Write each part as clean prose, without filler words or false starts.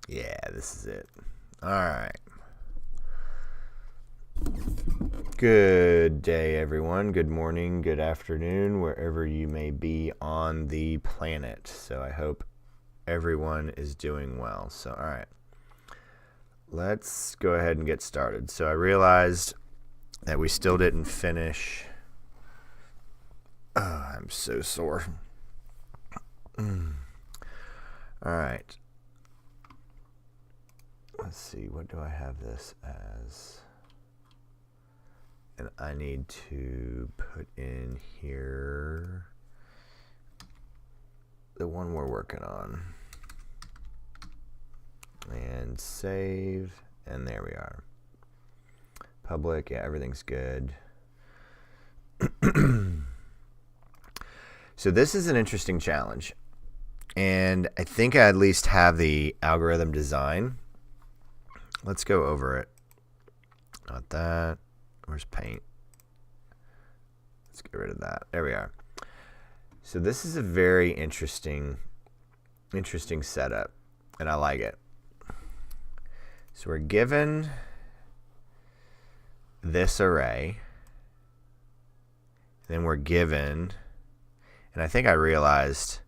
Yeah, this is it. All right. Good day, everyone. Good morning, good afternoon, wherever you may be on the planet. So I hope everyone is doing well. So, all right. Let's go ahead and get started. So I realized that we still didn't finish. Oh, I'm so sore. All right. Let's see, what do I have this as? And I need to put in here the one we're working on. And save, and there we are. Public, yeah, everything's good. So this is an interesting challenge. And I think I at least have the algorithm design. Let's go over it. Not that. Where's paint? Let's get rid of that. There we are. So this is a very interesting setup, and I like it. So we're given this array, then we're given, and I think I realized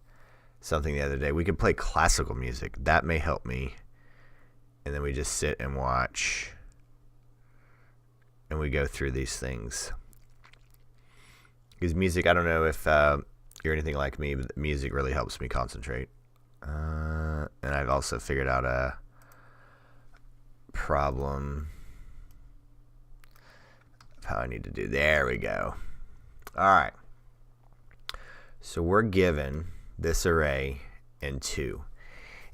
something the other day. We could play classical music. That may help me. And then we just sit and watch, and we go through these things. Because music, I don't know if you're anything like me, but music really helps me concentrate. And I've also figured out a problem of how I need to do. There we go. All right. So we're given this array and 2.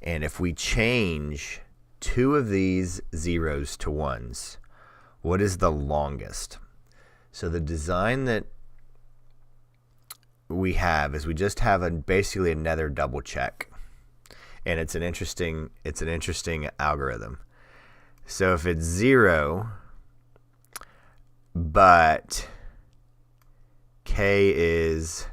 And if we change 2 of these zeros to ones, what is the longest? So the design that we have is we just have basically another double check, and it's an interesting algorithm. So if it's 0, but k is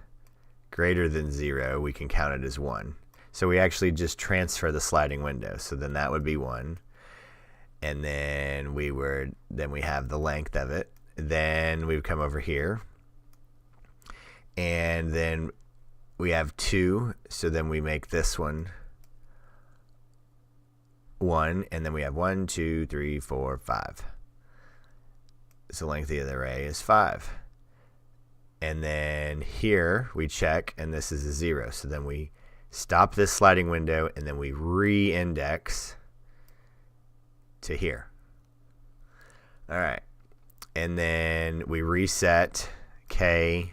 greater than 0, we can count it as 1. So we actually just transfer the sliding window. So then that would be 1. And then we have the length of it. Then we would come over here. And then we have 2. So then we make this one 1. And then we have 1, 2, 3, 4, 5. So the length of the array is 5. And then here we check, and this is a 0. So then we stop this sliding window, and then we re-index to here. All right. And then we reset k,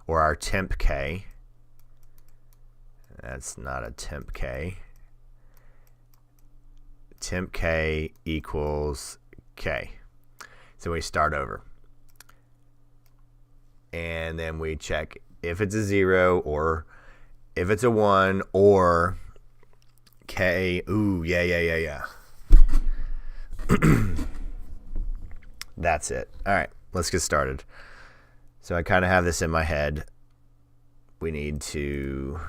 or our temp k. That's not a temp k. Temp k equals k. So we start over. And then we check if it's a 0 or if it's a 1 or k. Ooh, yeah. That's it. All right, let's get started. So I kind of have this in my head. We need to...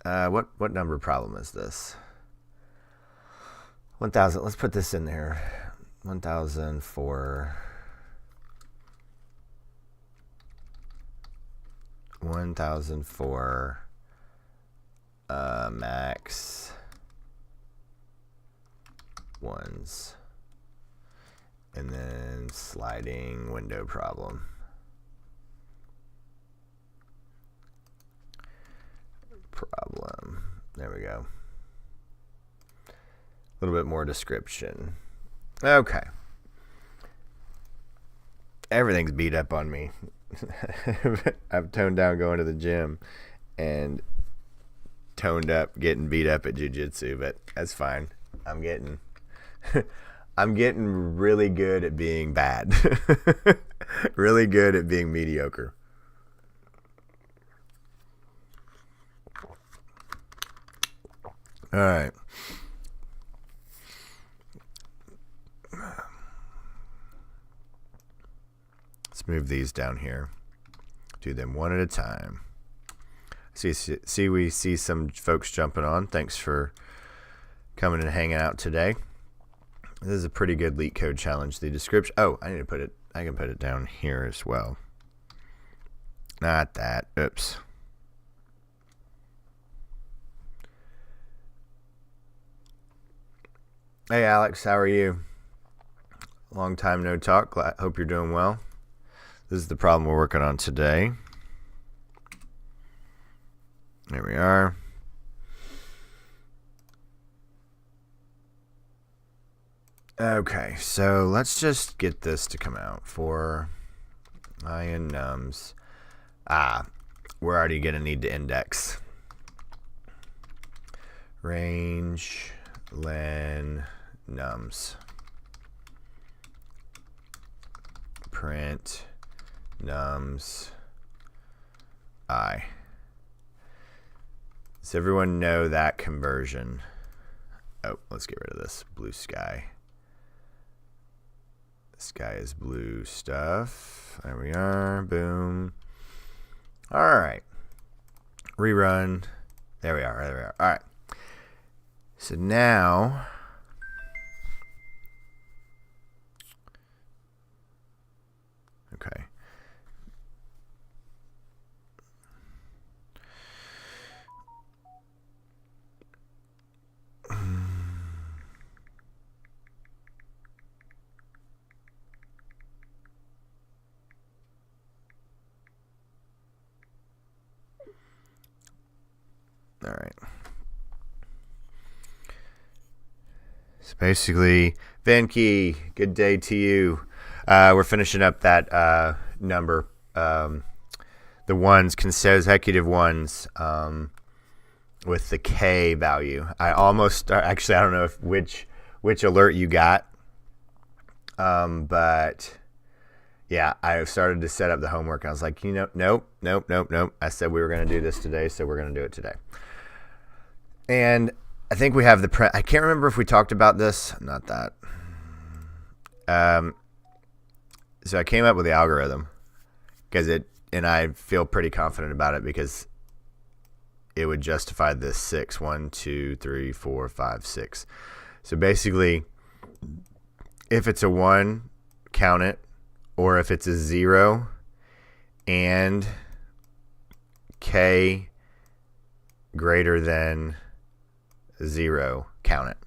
what number problem is this? 1,000. Let's put this in there. 1,004. 1,004 max ones, and then sliding window problem. There we go. A little bit more description. Okay. Everything's beat up on me. I've toned down going to the gym and toned up getting beat up at jiu-jitsu, but that's fine. I'm getting really good at being bad. Really good at being mediocre. All right. Let's move these down here. Do them one at a time. We see some folks jumping on. Thanks for coming and hanging out today. This is a pretty good Leetcode challenge. The description. Oh, I need to put it. I can put it down here as well. Not that. Oops. Hey Alex, how are you? Long time no talk. Hope you're doing well. This is the problem we're working on today. There we are. Okay, so let's just get this to come out for I and nums. We're already going to need to index. Range, len, nums. Print, nums, I. Does everyone know that conversion? Oh, let's get rid of this blue sky. Sky is blue stuff. There we are. Boom. All right. Rerun. There we are. All right. So now, okay. All right. So basically, Venki, good day to you. We're finishing up that number, the ones, consecutive ones, with the K value. I almost actually I don't know which alert you got, but yeah, I started to set up the homework. I was like, nope. I said we were going to do this today, so we're going to do it today. And I think we have the I can't remember if we talked about this. Not that. So I came up with the algorithm and I feel pretty confident about it because it would justify this 6. 1, 2, 3, 4, 5, 6. So basically, if it's a 1, count it, or if it's a 0 and K greater than 0, count it.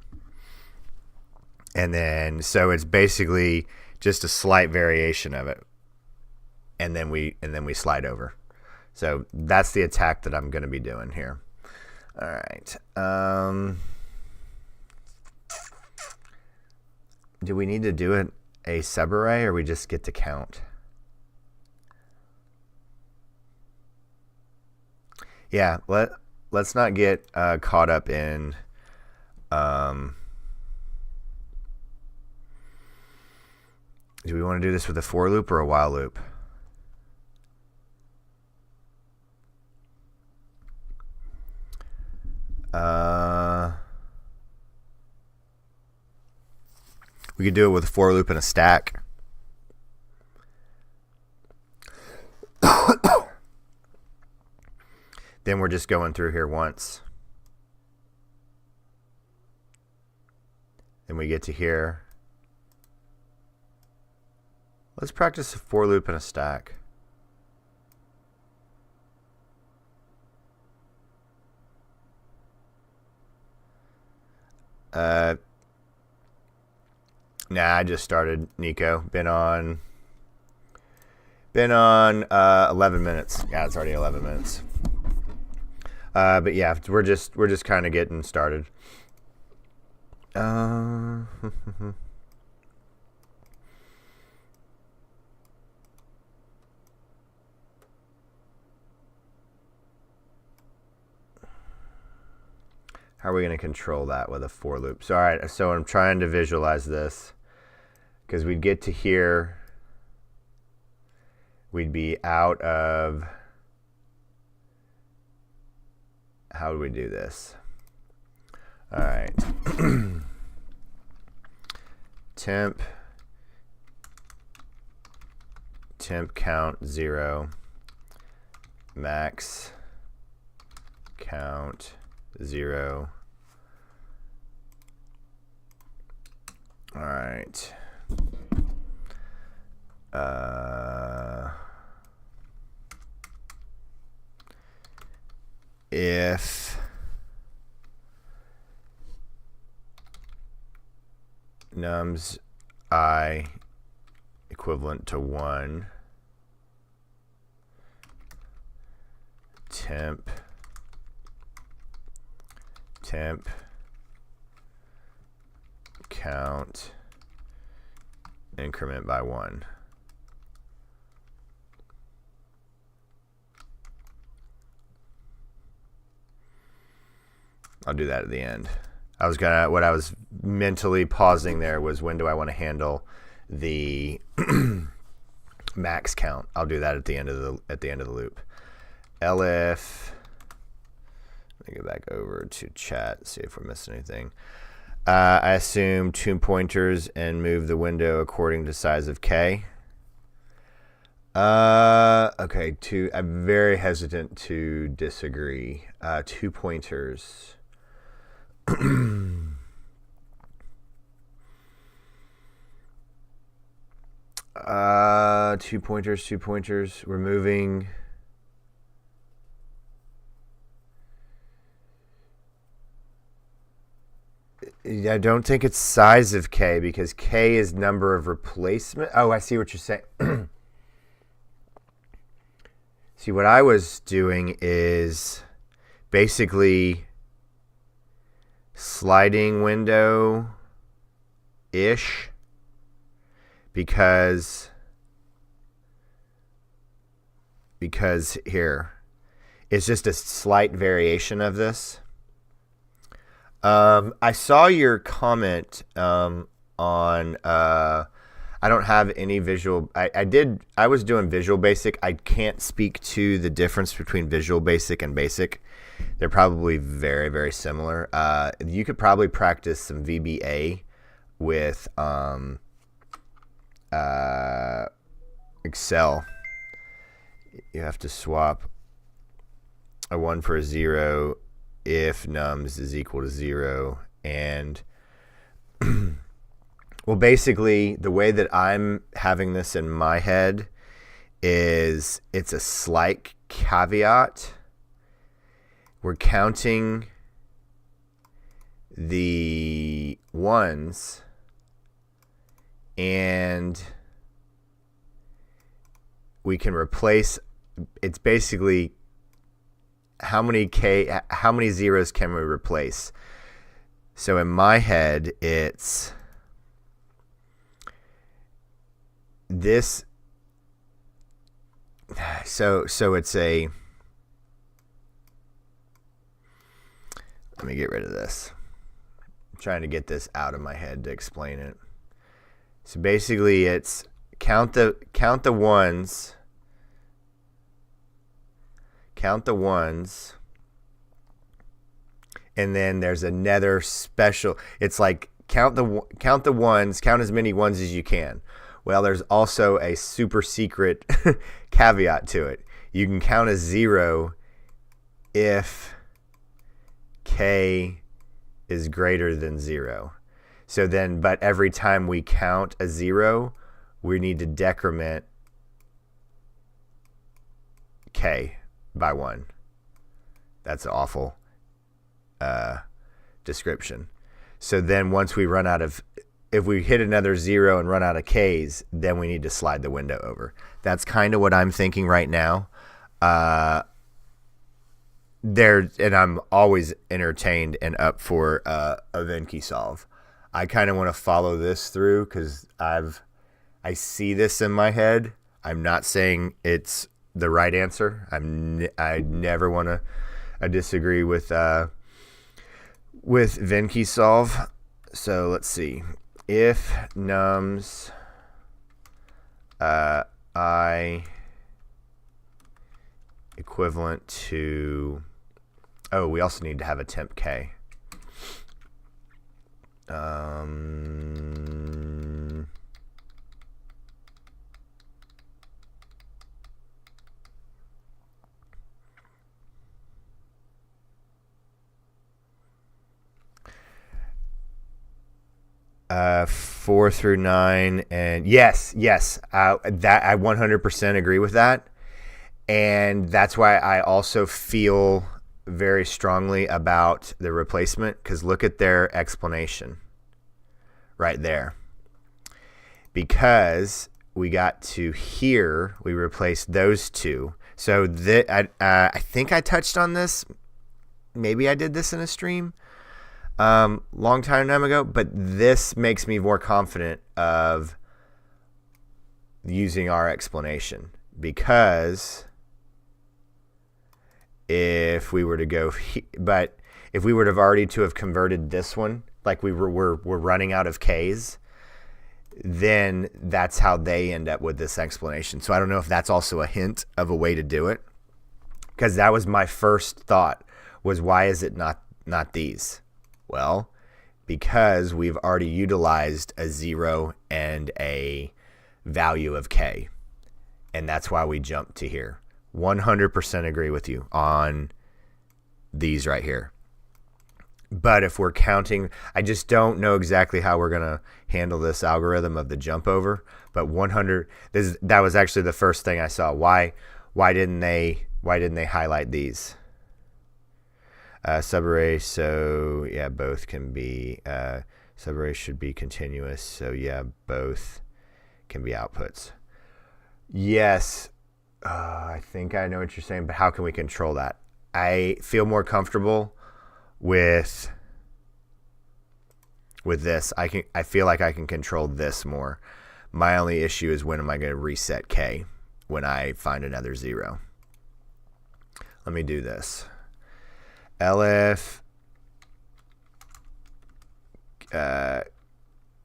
And then, so it's basically just a slight variation of it. And then we slide over. So that's the attack that I'm going to be doing here. All right. Do we need to do a subarray, or we just get to count? Yeah, let's not get caught up in do we want to do this with a for loop or a while loop? We could do it with a for loop and a stack. Then we're just going through here once. Then we get to here. Let's practice a for loop and a stack. Nah, I just started, Nico. Been on 11 minutes. Yeah, it's already 11 minutes. But yeah, we're just kind of getting started. How are we going to control that with a for loop? So, all right, so I'm trying to visualize this because we'd get to here. We'd be out of, how do we do this? All right. temp count 0, max count 0. All right. If nums I equivalent to 1, temp count increment by 1. I'll do that at the end. What I was mentally pausing there was, when do I want to handle the max count? I'll do that at the end of the loop. elif, let me go back over to chat, see if we're missing anything. I assume 2 pointers and move the window according to size of k. Okay, I'm very hesitant to disagree. 2 pointers. 2 pointers. We're moving. I don't think it's size of k, because k is number of replacement. Oh, I see what you're saying. See, what I was doing is basically sliding window ish, because here it's just a slight variation of this. I saw your comment on I don't have any visual. I was doing Visual Basic. I can't speak to the difference between Visual Basic and Basic. They're probably very, very similar. You could probably practice some VBA with Excel. You have to swap a 1 for a 0 if nums is equal to 0. And well, basically, the way that I'm having this in my head is it's a slight caveat. We're counting the ones, and we can replace, it's basically how many zeros can we replace? So in my head, it's this. So it's a, let me get rid of this. I'm trying to get this out of my head to explain it. So basically it's count the ones. Count the ones. And then there's another special, it's like count the ones, count as many ones as you can. Well, there's also a super secret caveat to it. You can count a 0 if k is greater than 0. So then, but every time we count a 0, we need to decrement k by 1. That's an awful description. So then once we run out of, if we hit another 0 and run out of k's, then we need to slide the window over. That's kind of what I'm thinking right now. and I'm always entertained and up for a Venn solve. I kind of want to follow this through because I see this in my head. I'm not saying it's the right answer. I never want to disagree with Venn solve. So let's see. If nums I equivalent to, oh, we also need to have a temp k. Four through 9, and yes, that I 100% agree with that, and that's why I also feel very strongly about the replacement, because look at their explanation right there. Because we got to here, we replaced those two. So I think I touched on this. Maybe I did this in a stream. Long time ago, but this makes me more confident of using our explanation, because if we were to go, but if we would have already to have converted this one, like we're running out of K's, then that's how they end up with this explanation. So I don't know if that's also a hint of a way to do it, because that was my first thought, was why is it not these? Well, because we've already utilized a 0 and a value of k, and that's why we jumped to here. 100% agree with you on these right here. But if we're counting, I just don't know exactly how we're going to handle this algorithm of the jump over, but 100, that was actually the first thing I saw. Why didn't they highlight these? Subarray, so yeah, both can be, subarray should be continuous, so yeah, both can be outputs. Yes, I think I know what you're saying, but how can we control that? I feel more comfortable with this. I feel like I can control this more. My only issue is, when am I going to reset k when I find another 0? Let me do this. LF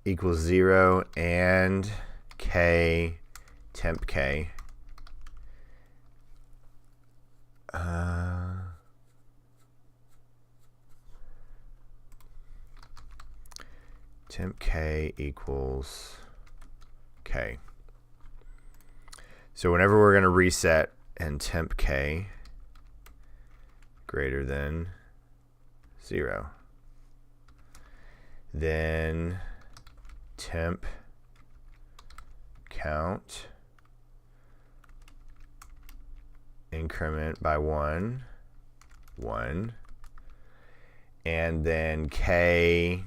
equals 0 and k temp k. Temp k equals k. So whenever we're going to reset and temp k greater than 0, then temp count increment by 1, and then k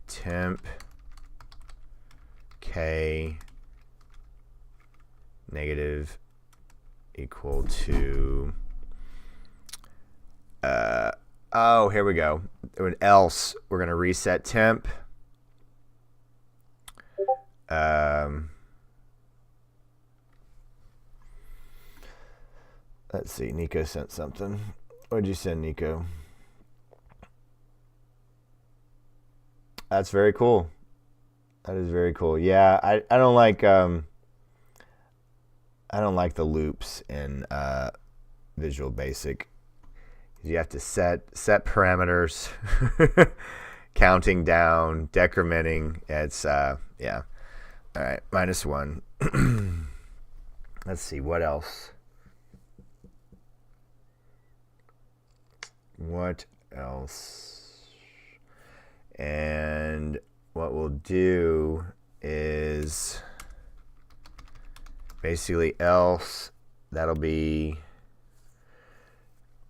temp k negative equal to oh, here we go. Else we're going to reset temp. Let's see. Nico sent something. What did you send, Nico? That's very cool. That is very cool. Yeah, I don't like the loops in Visual Basic. You have to set parameters, counting down, decrementing. It's yeah. All right, -1. Let's see, what else? And what we'll do is basically else, that'll be,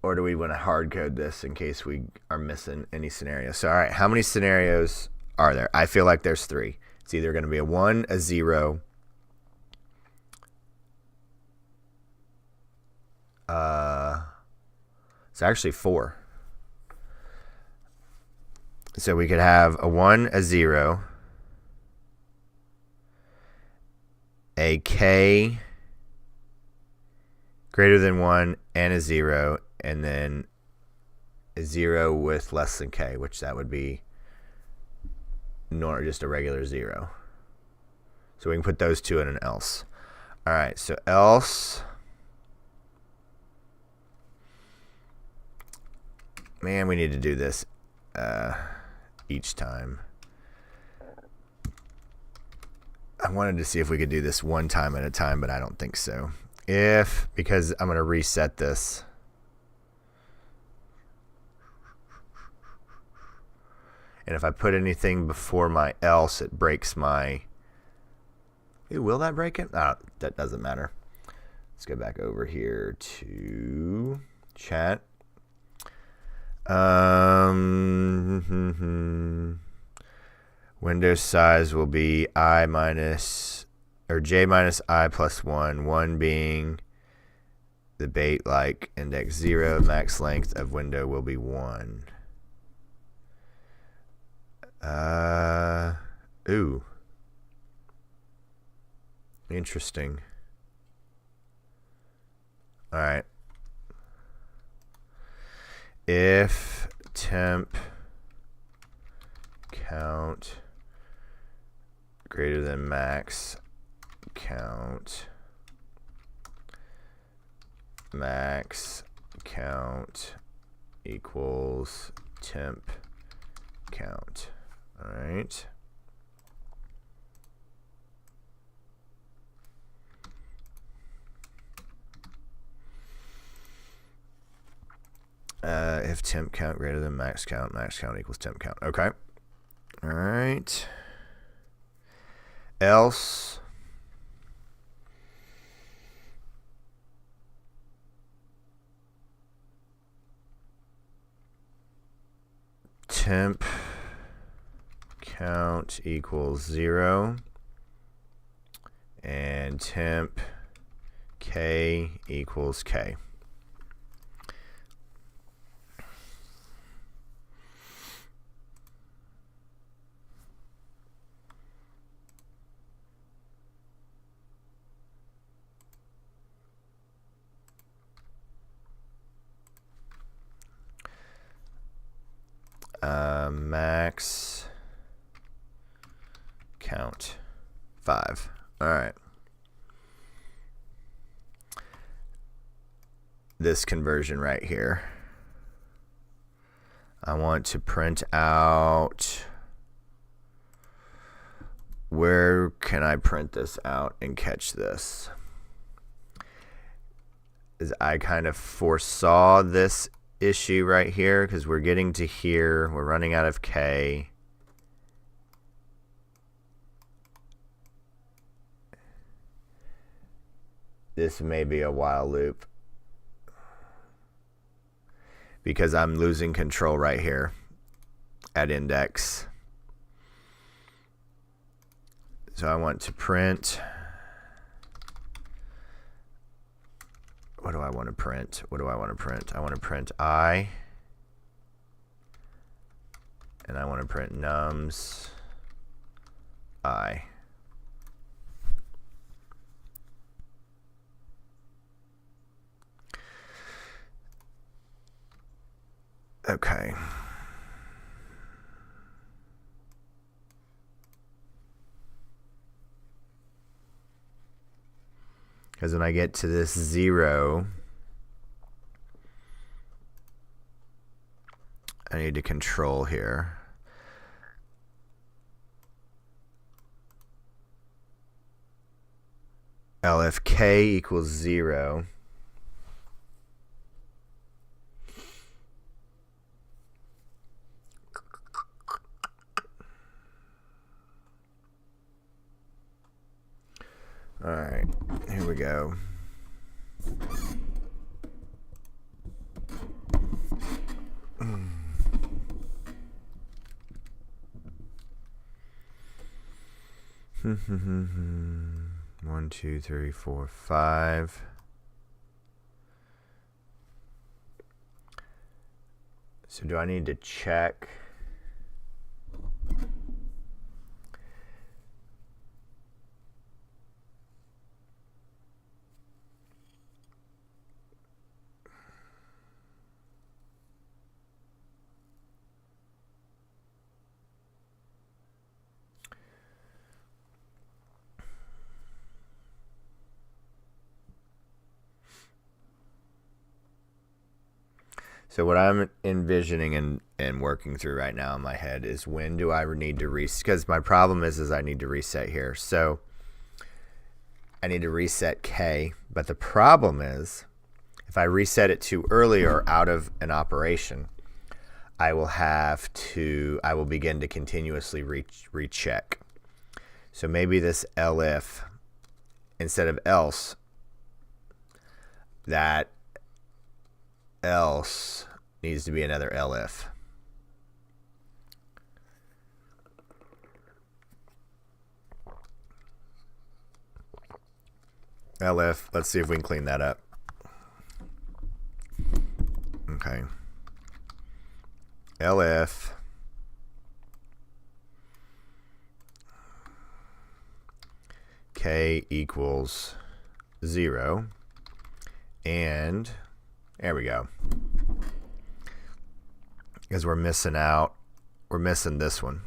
or do we want to hard code this in case we are missing any scenarios? So, all right, how many scenarios are there? I feel like there's 3. It's either going to be a 1, a 0, It's actually 4. So we could have a 1, a 0, a k greater than 1, and a 0, and then a 0 with less than k, which that would be just a regular 0. So we can put those two in an else. All right, so else. Man, we need to do this each time. I wanted to see if we could do this one time at a time, but I don't think so. Because I'm going to reset this. And if I put anything before my else, it breaks my... Ooh, will that break it? Oh, that doesn't matter. Let's go back over here to chat. Window size will be j minus I plus 1, 1 being the bait like index 0, max length of window will be 1. Ooh. Interesting. All right. If temp count greater than max count equals temp count. All right. If temp count greater than max count equals temp count. Okay. All right. Else. Temp count equals 0. And temp k equals k. Max count 5. All right. This conversion right here. I want to print out. Where can I print this out and catch this? Is I kind of foresaw this issue right here because we're getting to here. We're running out of k. This may be a while loop because I'm losing control right here at index. So I want to print. What do I want to print? I want to print I. And I want to print nums I. Okay. Because when I get to this 0, I need to control here. If k equals 0, all right, here we go. One, two, three, four, 5. So do I need to check? So what I'm envisioning and working through right now in my head is, when do I need to reset? Because my problem is I need to reset here. So I need to reset K, but the problem is if I reset it too early or out of an operation, I will begin to continuously recheck. So maybe this elif, instead of else, that else needs to be another elif. Elif, let's see if we can clean that up. Okay. Elif K equals 0, and there we go. Because we're missing this one.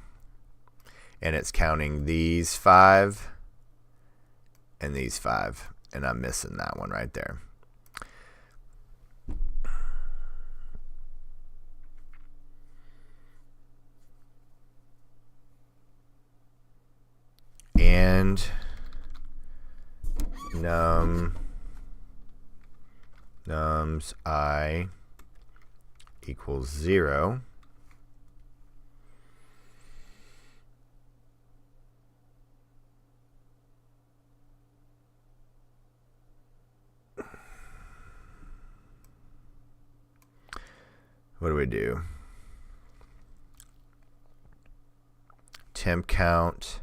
And it's counting these 5 and these 5. And I'm missing that one right there. And nums I equals 0. What do we do? Temp count.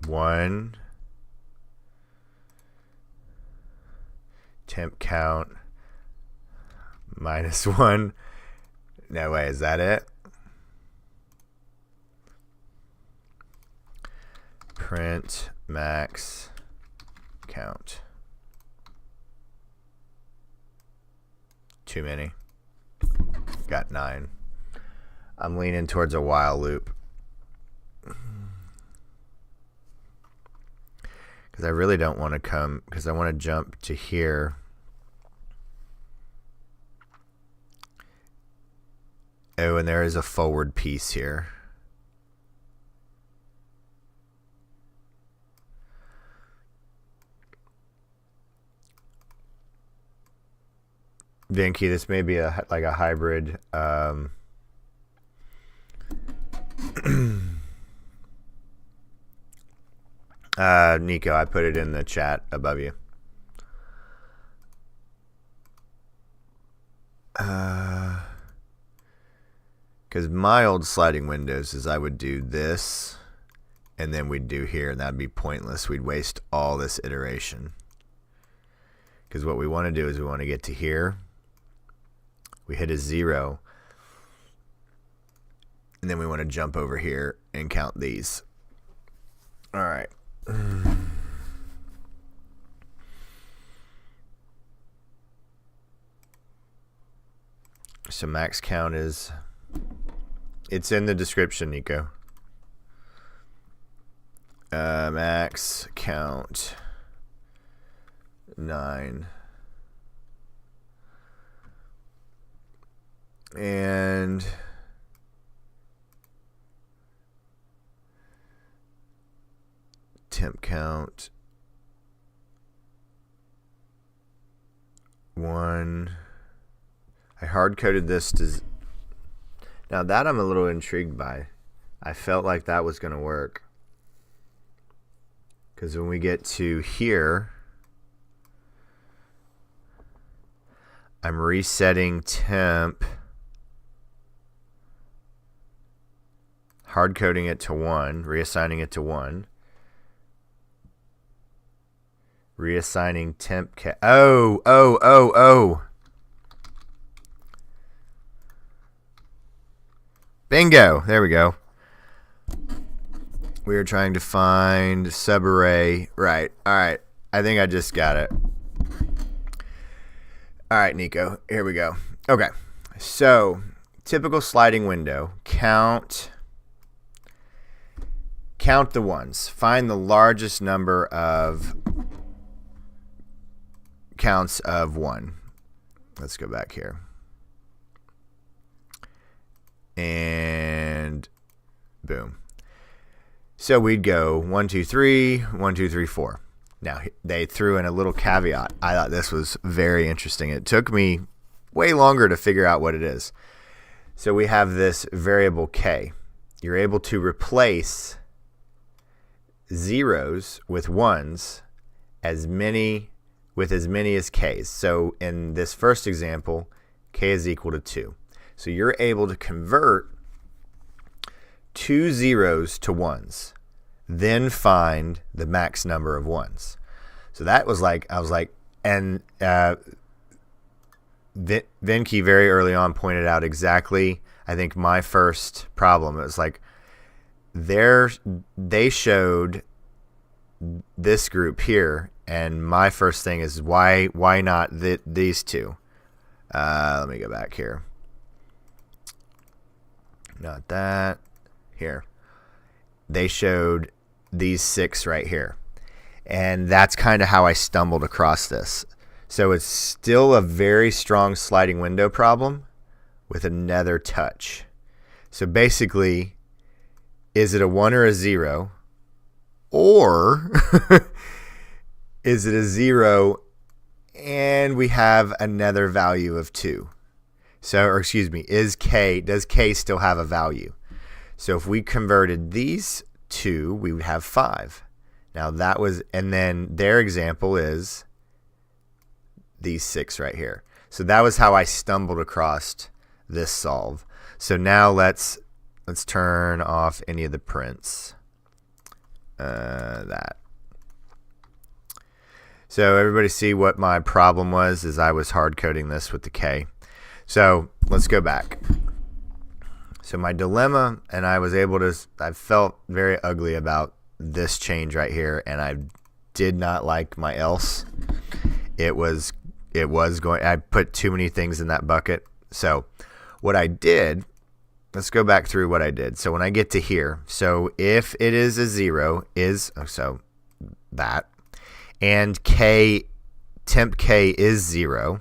One. Temp count -1. No way, is that it? Print max count. Too many. Got 9. I'm leaning towards a while loop. Because I really don't want to because I want to jump to here. Oh, and there is a forward piece here. Vinky, this may be like a hybrid. Nico, I put it in the chat above you. Because my old sliding windows is I would do this, and then we'd do here, and that'd be pointless. We'd waste all this iteration. Because what we want to do is we want to get to here. We hit a 0. And then we want to jump over here and count these. All right. So max count is, it's in the description, Nico. Max count 9. And temp count 1. I hard coded this to. Now that I'm a little intrigued by. I felt like that was going to work. Because when we get to here, I'm resetting temp, hard coding it to 1, reassigning it to 1, Reassigning temp K. Oh. Bingo. There we go. We are trying to find subarray. Right. All right. I think I just got it. All right, Nico. Here we go. Okay. So, typical sliding window. Count the ones. Find the largest number of counts of 1. Let's go back here. And boom. So we'd go 1, 2, 3, 1, 2, 3, 4. Now they threw in a little caveat. I thought this was very interesting. It took me way longer to figure out what it is. So we have this variable k. You're able to replace zeros with ones as many as k's. So in this first example, k is equal to 2. So you're able to convert 2 zeros to ones, then find the max number of ones. So that was like, I was like, and Venki very early on pointed out exactly, I think, my first problem. It was like, they showed this group here, and my first thing is why not these two? Let me go back here. Not that. Here. They showed these 6 right here. And that's kind of how I stumbled across this. So it's still a very strong sliding window problem with another touch. So basically, is it a 1 or a 0? Or is it a 0 and we have another value of 2? So, or excuse me, does k still have a value? So if we converted these 2, we would have 5. Now that was, and then their example is these 6 right here. So that was how I stumbled across this solve. So now let's turn off any of the prints. That. So everybody see what my problem was, is I was hard coding this with the k. So let's go back. So my dilemma, and I felt very ugly about this change right here, and I did not like my else. I put too many things in that bucket. So what I did, let's go back through what I did. So when I get to here, so if it is a 0, so that, and temp k is 0.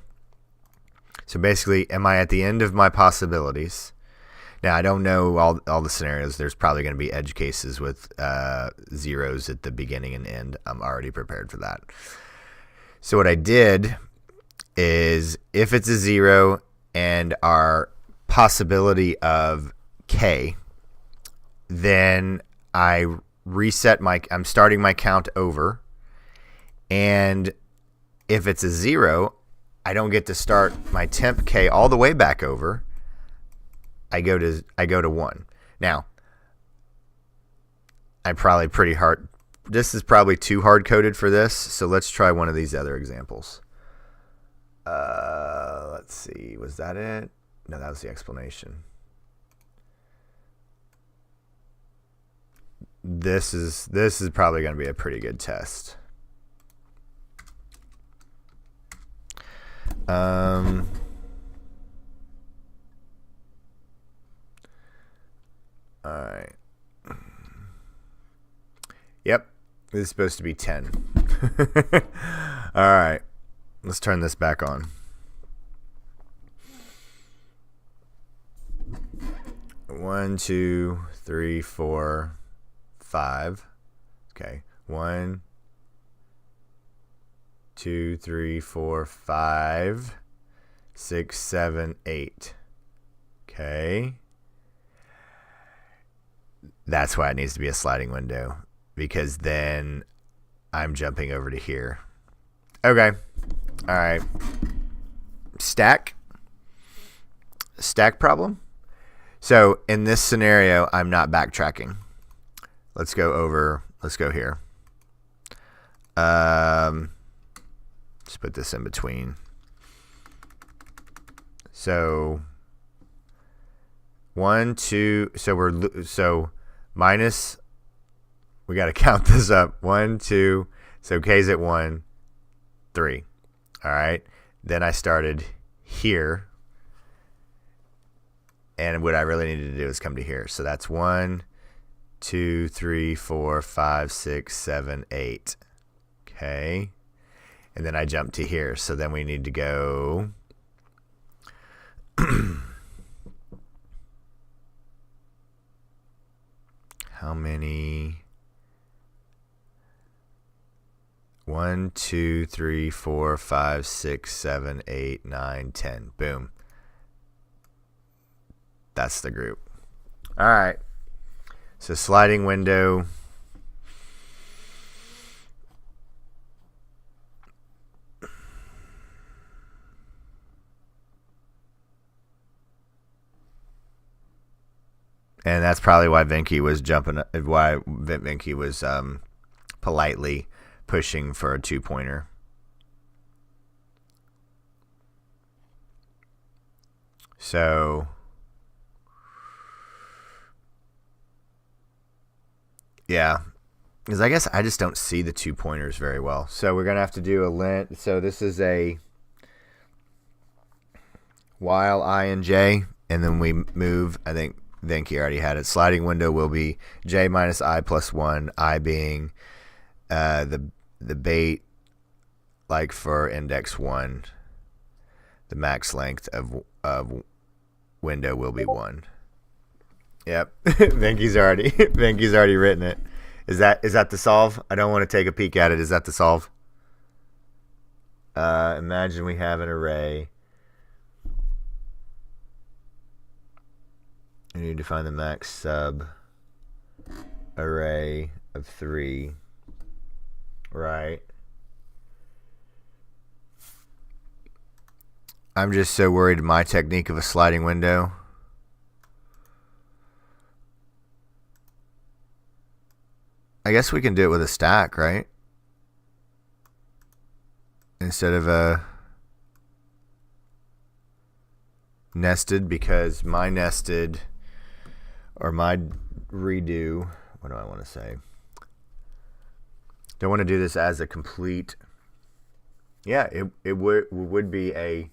So basically, am I at the end of my possibilities? Now, I don't know all the scenarios. There's probably going to be edge cases with zeros at the beginning and end. I'm already prepared for that. So what I did is, if it's a 0 and our possibility of k, then I'm starting my count over. And if it's a 0, I don't get to start my temp k all the way back over. I go to 1. Now, I'm probably pretty hard. This is probably too hard coded for this. So let's try one of these other examples. Let's see. Was that it? No, that was the explanation. This is probably going to be a pretty good test. All right. Yep. This is supposed to be 10. All right. Let's turn this back on. One, 2, 3, 4, 5. Okay. 1, 2, 3, 4, 5, 6, 7, 8. Okay. That's why it needs to be a sliding window, because then I'm jumping over to here. Okay. All right. Stack problem. So in this scenario, I'm not backtracking. Let's go here. Just put this in between. So 1, 2. So minus. We got to count this up. 1, 2. So K's at 1, 3. All right. Then I started here. And what I really needed to do is come to here. So that's 1, 2, 3, 4, 5, 6, 7, 8. Okay. And then I jump to here. So then we need to go. How many? 1, 2, 3, 4, 5, 6, 7, 8, 9, 10. Boom. That's the group. All right. So sliding window. And that's probably why Vinky was politely pushing for a 2-pointer. So yeah, because I guess I just don't see the 2-pointers very well. So we're gonna have to do a lint. So this is a while I and J, and then we move. I think Vinky already had it. Sliding window will be J minus I plus 1. I being the bait, like for index 1, the max length of window will be 1. Yep. Vinky's already written it. Is that the solve? I don't want to take a peek at it. Is that the solve? Imagine we have an array. We need to find the max sub array of 3. Right. I'm just so worried my technique of a sliding window. I guess we can do it with a stack, right? Instead of a nested, because my nested or my redo, what do I want to say? Don't want to do this as a complete. Yeah, it would be a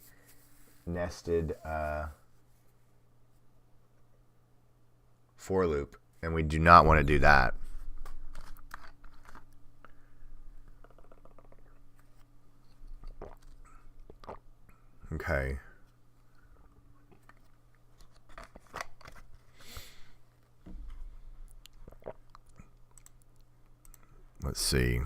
nested for loop, and we do not want to do that. Okay. Let's see.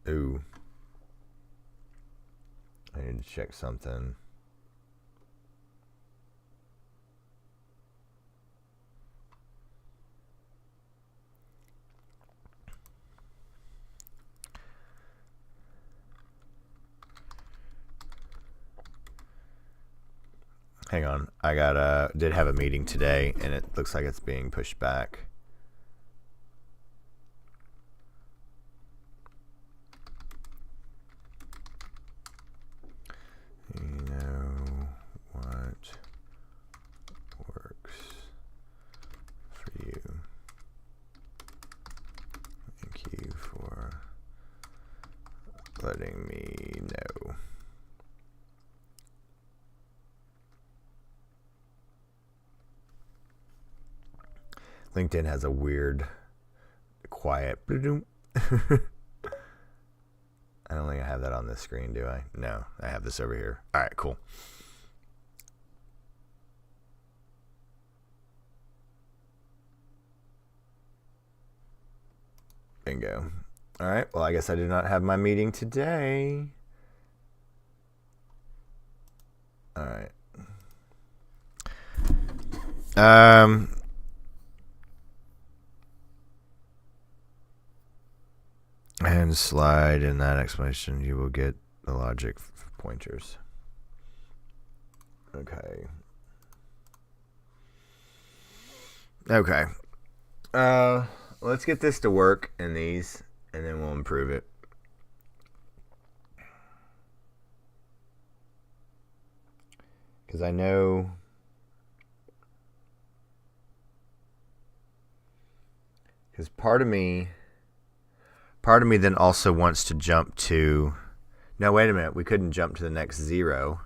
Ooh. I need to check something. Hang on. I did have a meeting today, and it looks like it's being pushed back. You know what works for you. Thank you for letting me know. LinkedIn has a weird, quiet. I don't think I have that on this screen, do I? No, I have this over here. All right, cool. Bingo. All right, well, I guess I did not have my meeting today. All right. And can slide in that explanation. You will get the logic pointers. Okay. Okay. Let's get this to work in these, and then we'll improve it. Because I know... Because part of me then also wants to jump to... No, wait a minute. We couldn't jump to the next 0.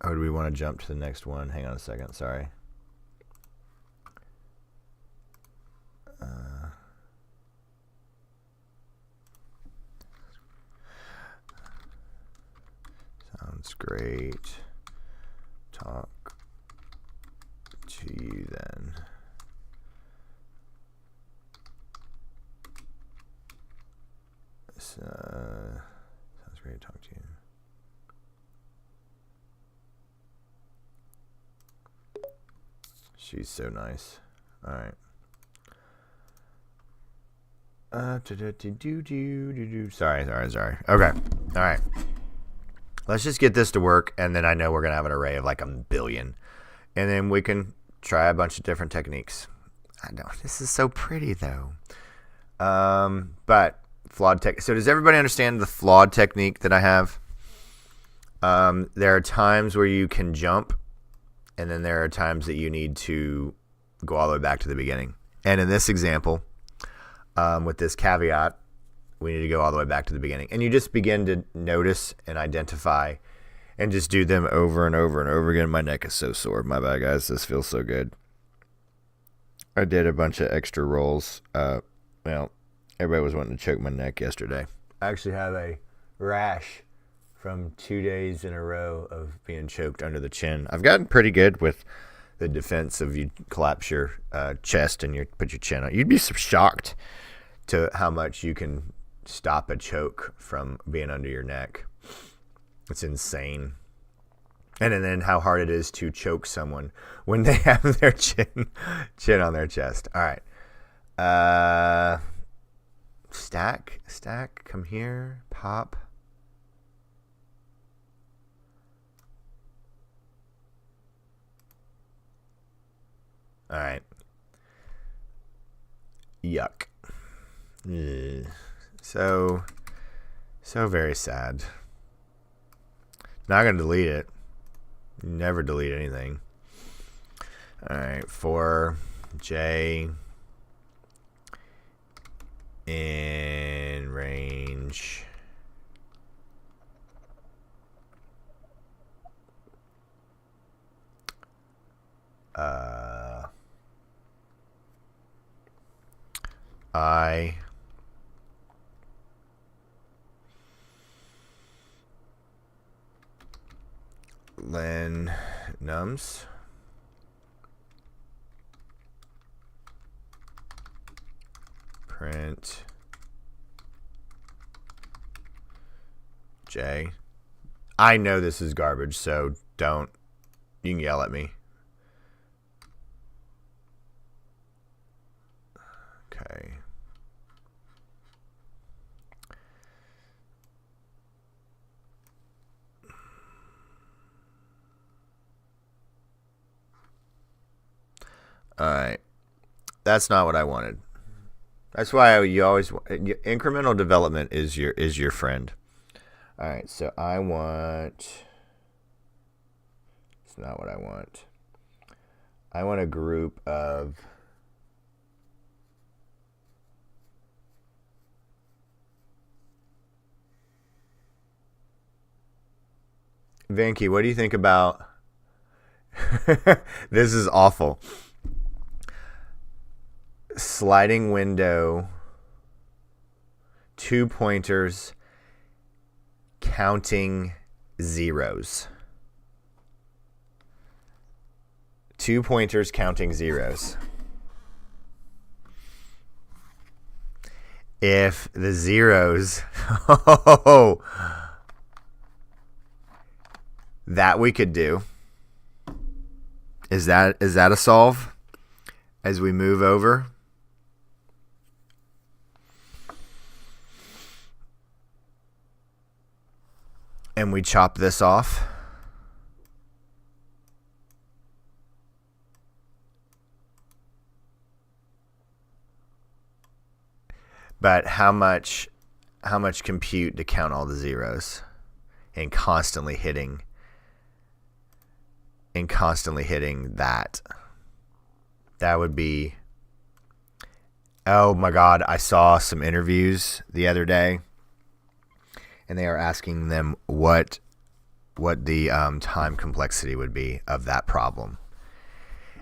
Or do we want to jump to the next one? Hang on a second. Sorry. Sounds great. Talk to you then. Sounds great to talk to you. She's so nice. All right. Sorry. Okay. All right. Let's just get this to work, and then I know we're going to have an array of like a billion. And then we can try a bunch of different techniques. I know. This is so pretty, though. But flawed tech. So does everybody understand the flawed technique that I have? There are times where you can jump, and then there are times that you need to go all the way back to the beginning. And in this example, with this caveat, we need to go all the way back to the beginning. And you just begin to notice and identify and just do them over and over and over again. My neck is so sore. My bad, guys. This feels so good. I did a bunch of extra rolls. Well, everybody was wanting to choke my neck yesterday. I actually have a rash from 2 days in a row of being choked under the chin. I've gotten pretty good with the defense of you collapse your chest and you put your chin on. You'd be shocked to how much you can stop a choke from being under your neck. It's insane. And then how hard it is to choke someone when they have their chin on their chest. All right. Stack, come here, pop. All right. Yuck. Ugh. So very sad. Not going to delete it. Never delete anything. All right. For J in range. I len nums print J. I know this is garbage, so don't. You can yell at me. Okay. All right. That's not what I wanted. That's why you always incremental development is your friend. All right. So I want. It's not what I want. I want a group of. Vanky, what do you think about? This is awful. Sliding window, 2 pointers, counting zeros. 2 pointers counting zeros. If the zeros, that we could do. Is that a solve as we move over? and we chop this off. But how much compute to count all the zeros and constantly hitting that? That would be, oh my God, I saw some interviews the other day and they are asking them what the time complexity would be of that problem.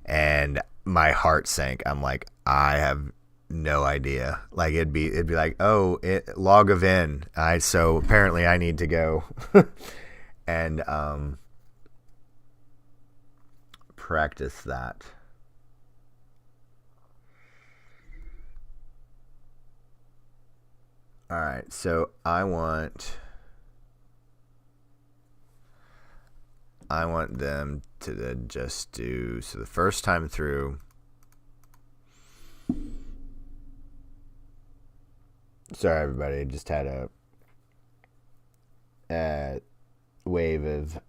And my heart sank. I'm like, I have no idea. Like it'd be like, oh, log of n. So apparently I need to go and practice that. All right, so I want them to then just do, so the first time through, sorry everybody, just had a wave of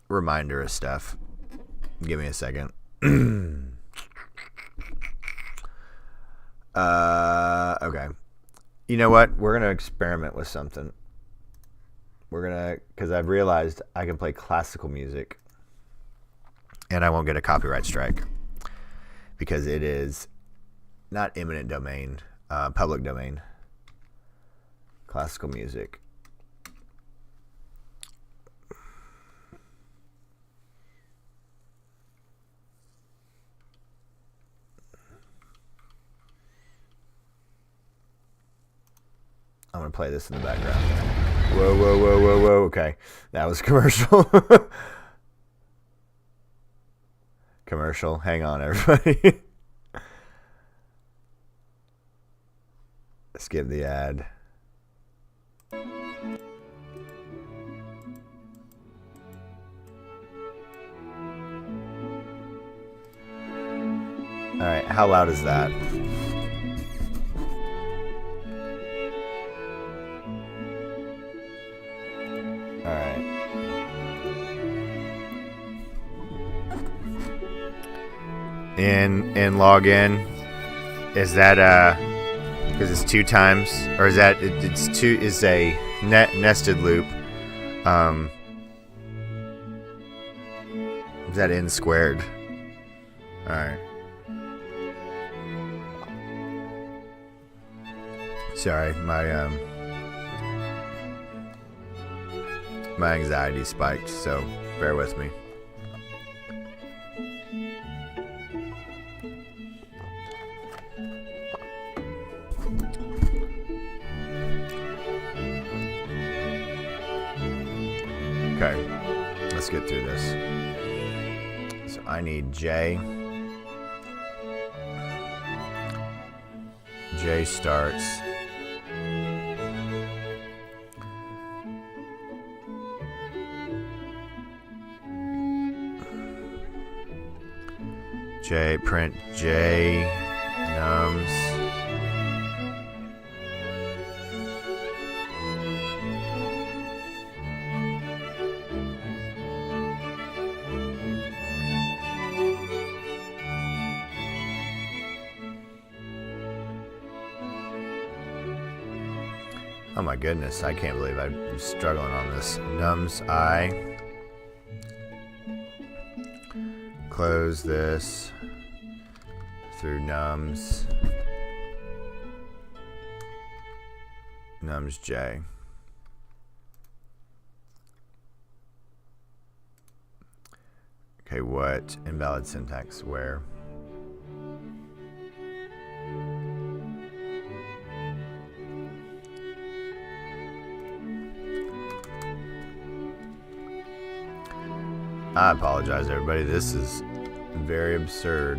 reminder of stuff. Give me a second. Okay. You know what? We're going to experiment with something. Because I've realized I can play classical music and I won't get a copyright strike because it is not eminent domain, public domain. Classical music. I'm going to play this in the background. Whoa, whoa, whoa, whoa, whoa. Okay. That was commercial. Commercial. Hang on, everybody. Skip the ad. All right. How loud is that? And log in. Is that because it's 2 times, or is that it's 2 is a nested loop? Is that n squared? All right. Sorry, my anxiety spiked, so bear with me. Okay, let's get through this. So I need J. J starts. J, print J, nums. Oh my goodness, I can't believe I'm struggling on this. Nums I. Close this through nums. Nums J. Okay, what? Invalid syntax where? I apologize, everybody. This is very absurd.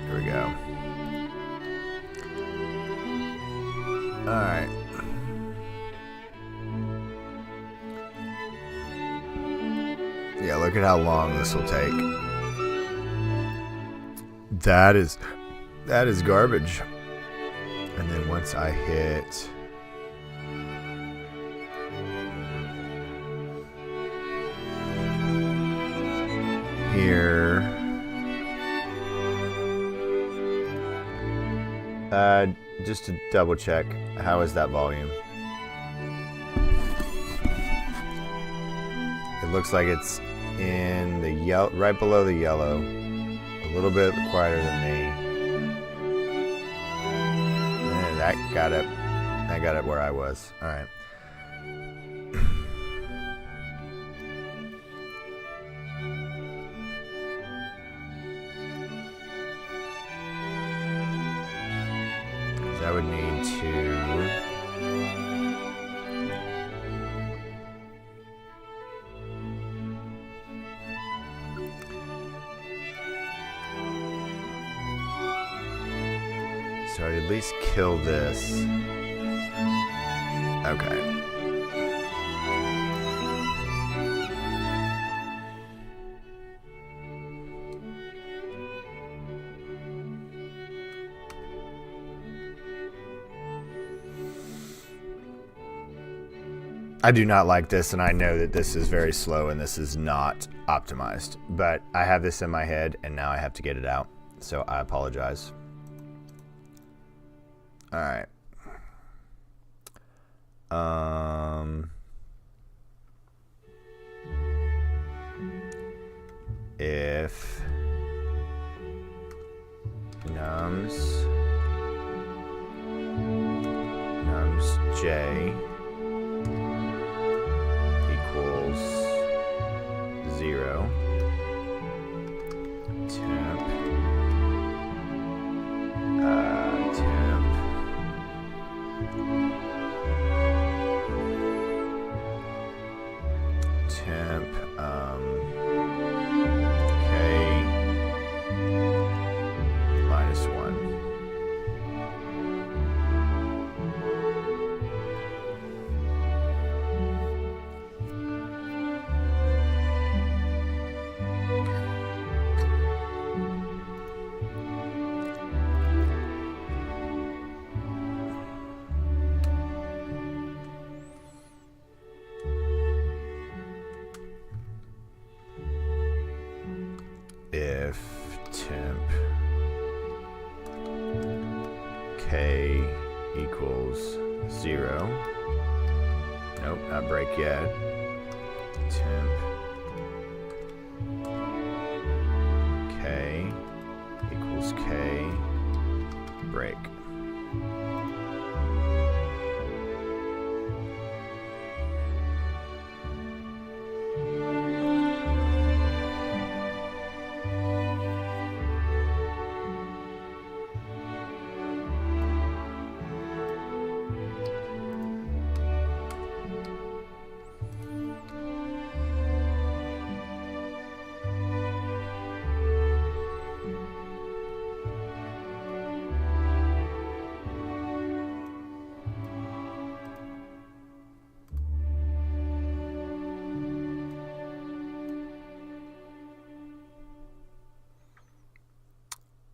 Here we go. All right. Yeah, look at how long this will take. That is garbage. And then once I hit here, just to double check, how is that volume? It looks like it's in the yellow, right below the yellow, a little bit quieter than me. And that got it where I was. All right. I would need to so I'd at least kill this. Okay. I do not like this, and I know that this is very slow and this is not optimized, but I have this in my head and now I have to get it out, so I apologize. All right. If nums j equals 0, temp k minus 1. If temp k equals 0, nope, not break yet, temp k equals k break.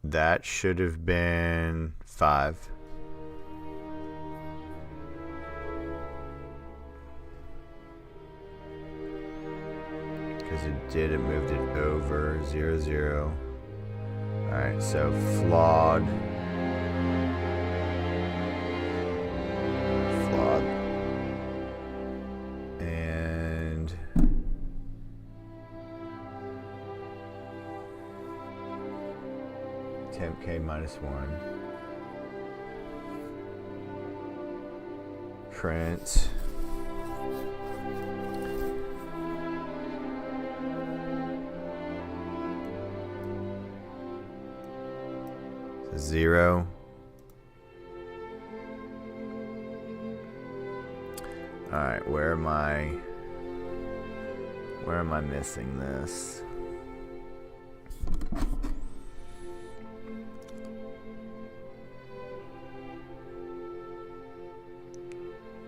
That should have been 5. Because it moved it over 0, 0. Alright, so flawed. And temp k minus 1. Print. So 0. All right, where am I missing this?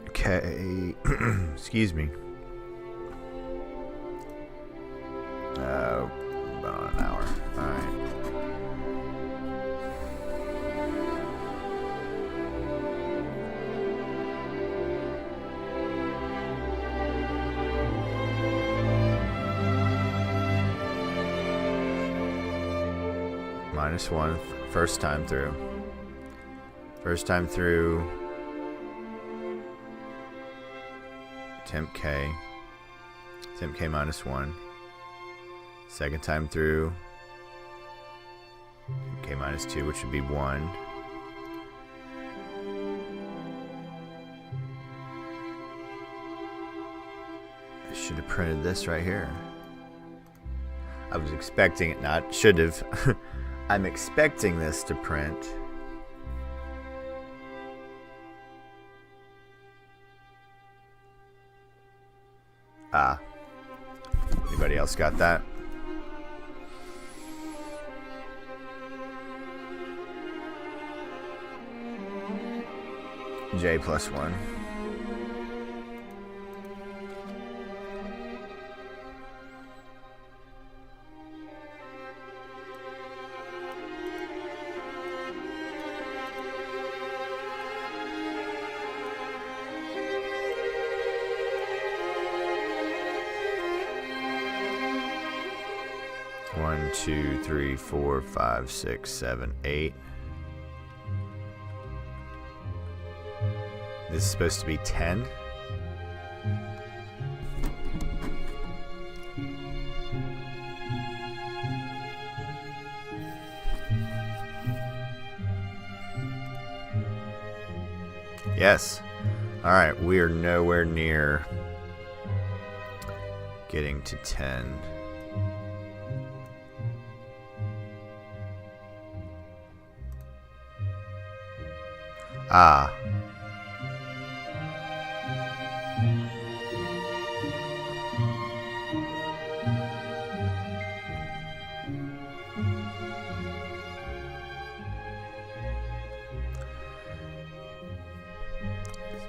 Okay, excuse me. About an hour. All right. minus 1 first time through. First time through, temp k minus 1. Second time through, temp k minus 2, which would be 1. I should have printed this right here. I was expecting it, not should have. I'm expecting this to print. Anybody else got that? J plus 1. One, 2, 3, 4, 5, 6, 7, 8. This is supposed to be 10. Yes. All right, we are nowhere near getting to 10.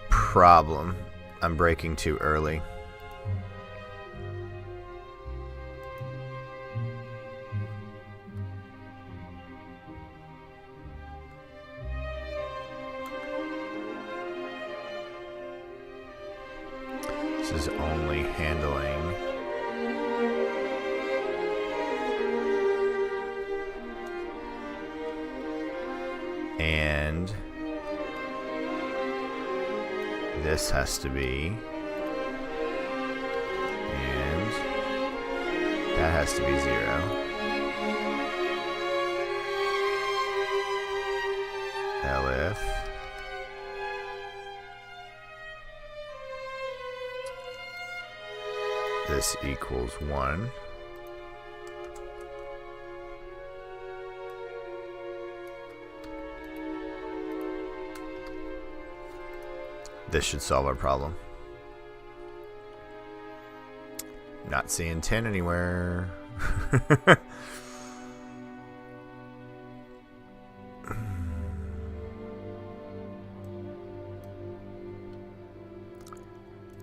Problem. I'm breaking too early. This is only handling and this has to be, and that has to be 0. Elif this equals 1. This should solve our problem. Not seeing 10 anywhere.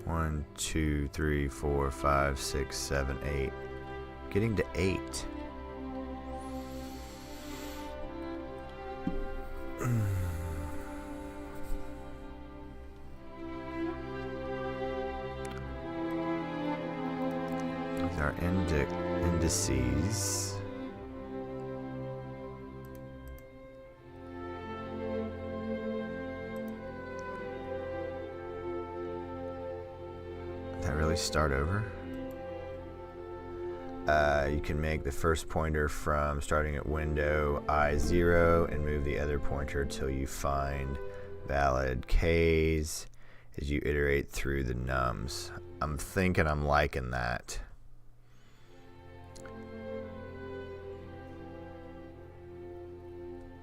One, 2, 3, 4, 5, 6, 7, 8. Getting to 8. Our indices. Did that really start over? You can make the first pointer from starting at window I0 and move the other pointer till you find valid Ks as you iterate through the nums. I'm thinking I'm liking that.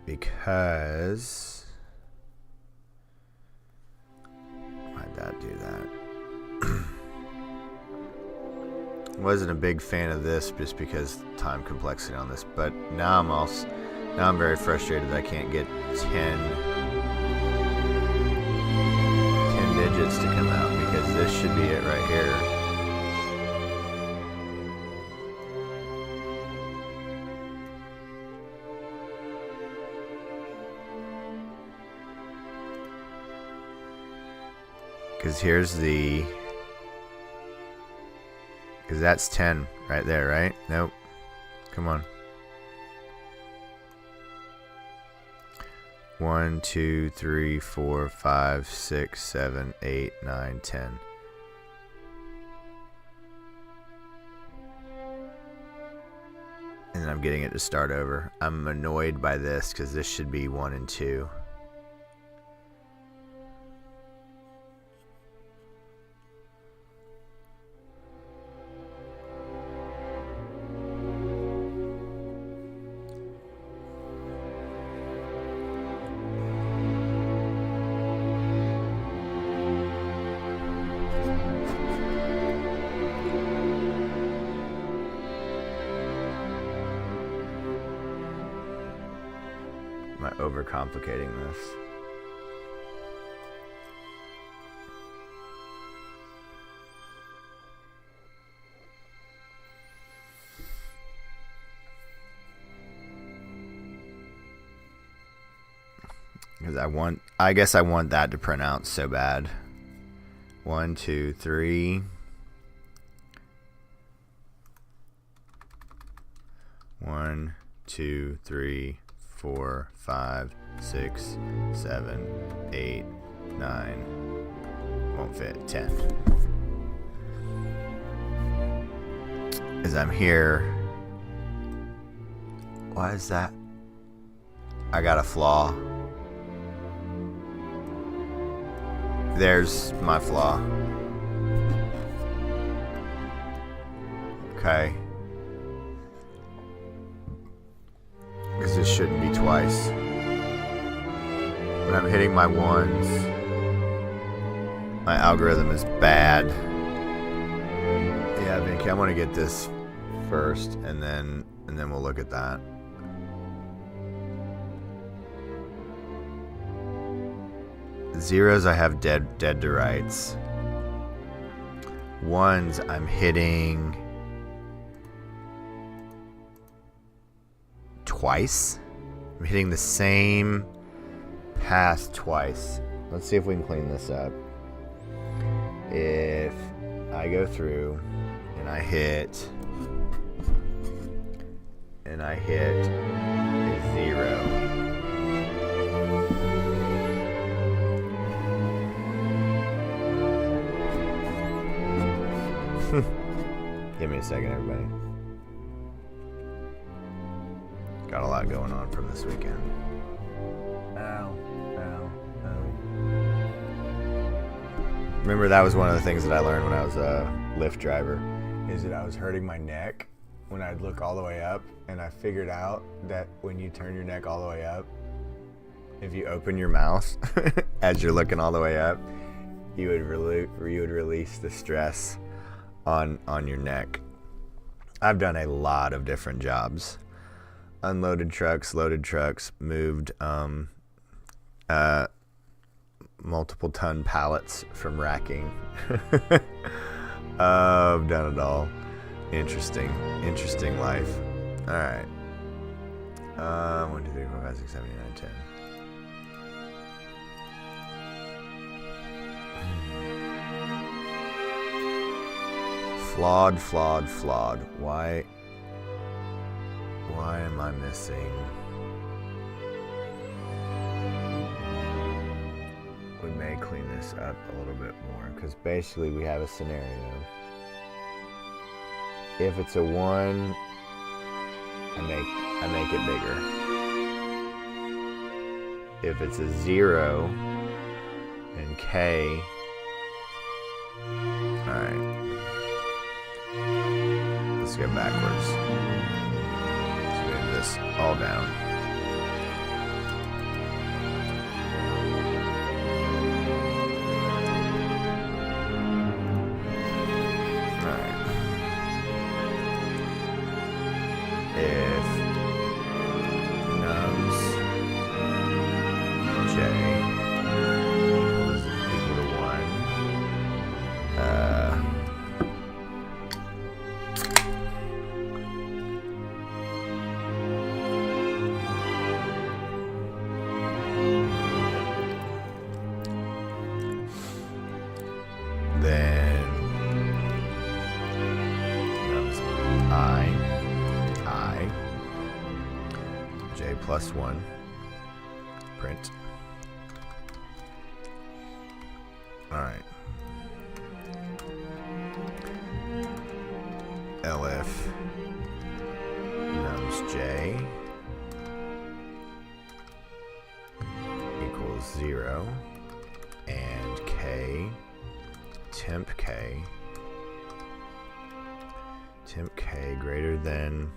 Because why'd that do that? Wasn't a big fan of this just because time complexity on this, but now I'm very frustrated that I can't get 10 digits to come out, because this should be it right here. Because because that's 10 right there, right? Nope. Come on. 1, 2, 3, 4, 5, 6, 7, 8, 9, 10. And then I'm getting it to start over. I'm annoyed by this because this should be 1 and 2. Am I overcomplicating this? Because I guess I want that to print out so bad. 1, 2, 3. 1, 2, 3, 4, 5, 6, 7, 8, 9. Won't fit. 10. As I'm here. Why is that? I got a flaw. There's my flaw. Okay. Because this shouldn't be twice. When I'm hitting my ones, my algorithm is bad. Yeah, Vinky, I want to get this first, and then we'll look at that. Zeros I have dead to rights. Ones I'm hitting twice. I'm hitting the same path twice. Let's see if we can clean this up. If I go through and I hit a 0. Give me a second, everybody. Got a lot going on from this weekend. Ow, ow, ow. Remember, that was one of the things that I learned when I was a Lyft driver, is that I was hurting my neck when I'd look all the way up, and I figured out that when you turn your neck all the way up, if you open your mouth as you're looking all the way up, you would release the stress on your neck. I've done a lot of different jobs. Unloaded trucks, loaded trucks, moved multiple ton pallets from racking. I've done it all. Interesting life. All right. 1, 2, 3, 4, 5, 6, 7, 8, 9, 10. Flawed. Why am I missing? We may clean this up a little bit more, because basically we have a scenario. If it's a 1, I make it bigger. If it's a 0 and K, alright. Let's go backwards. Let's move this all down. Alright. If nums j is equal to 1, then I j plus 1 print. Alright. Elif nums j equals 0 and k temp k greater than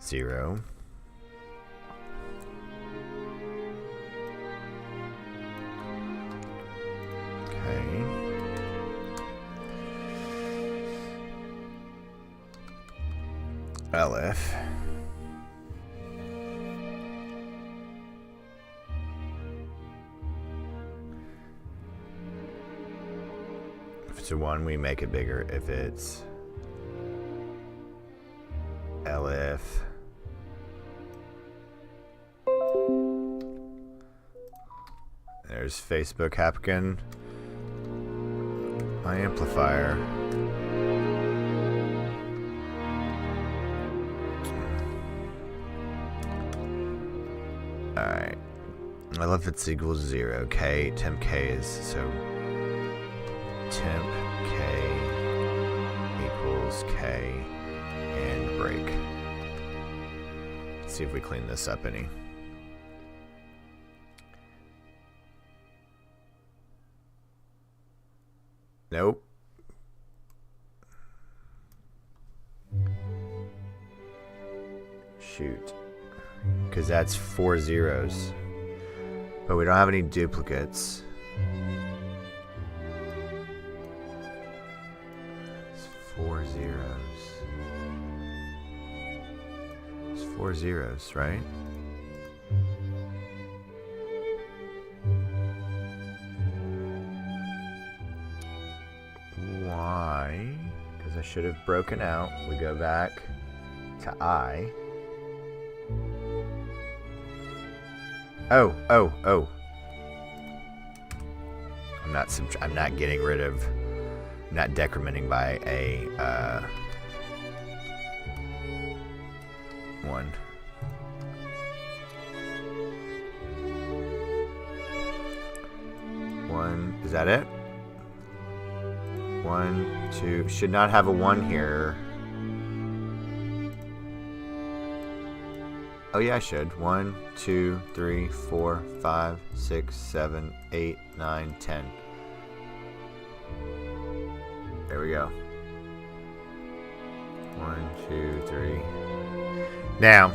0 elif if it's a 1 we make it bigger. If it's elif there's Facebook Hapkin, my amplifier. Alright. I love it's equals 0. K, temp K is so temp K equals K and break. Let's see if we clean this up any. Nope. Shoot. Because that's 4 zeros. But we don't have any duplicates. It's 4 zeros. It's 4 zeros, right? Why? Because I should have broken out. We go back to I. Oh. I'm not getting rid of, not decrementing by a 1. Is that it? 1, 2, should not have a 1 here. Oh yeah, I should. 1, 2, 3, 4, 5, 6, 7, 8, 9, 10. There we go. 1, 2, 3. Now,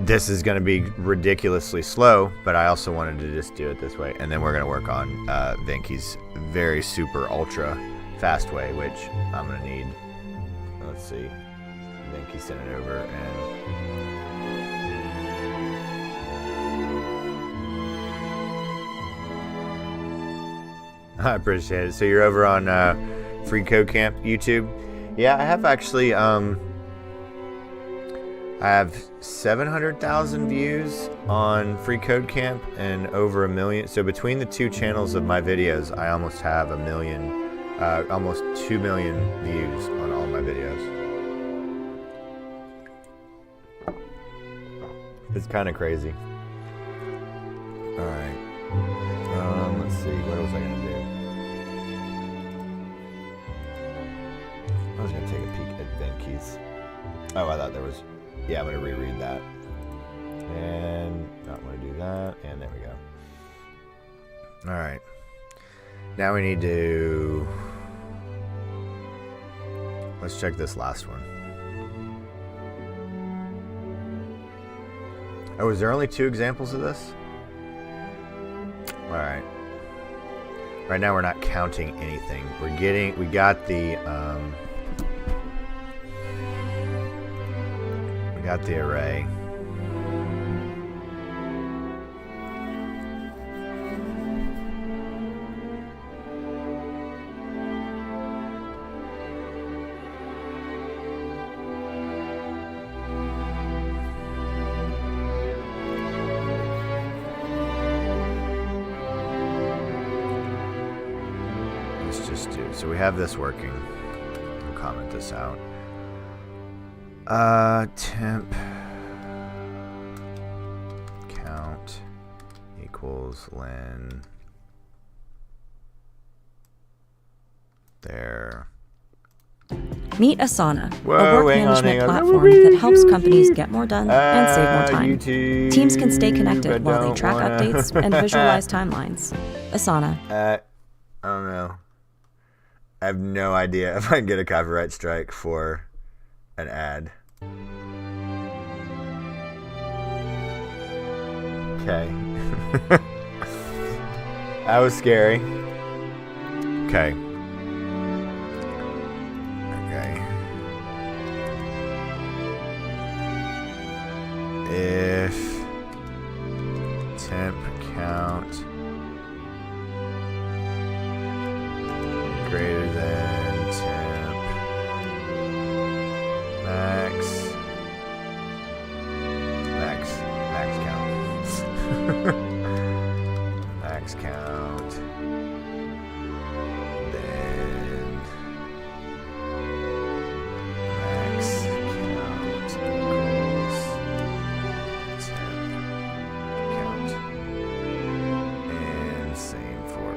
this is going to be ridiculously slow, but I also wanted to just do it this way. And then we're going to work on Venki's very super ultra fast way, which I'm going to need. Let's see. Venki sent it over, and I appreciate it. So you're over on Free Code Camp YouTube? Yeah, I have actually. I have 700,000 views on Free Code Camp and over 1 million. So between the two channels of my videos, I almost have 1 million, almost 2 million views on all my videos. It's kind of crazy. Alright. Let's see. What was I going to do? I was going to take a peek at Venki's. Oh, I thought there was... Yeah, I'm going to reread that. And not want to do that. And there we go. Alright. Now we need to... Let's check this last one. Oh, is there only 2 examples of this? Alright. Right now we're not counting anything. We got the array. So we have this working. We'll comment this out. Temp count equals len there. Meet Asana, Whoa, a work management platform that helps companies get more done and save more time. YouTube, Teams can stay connected while they track wanna... updates and visualize timelines. Asana. I don't know. I have no idea if I can get a copyright strike for an ad. Okay. That was scary. Okay. Okay. If temp count greater than temp max count. Max count. Then max count equals temp count. And same for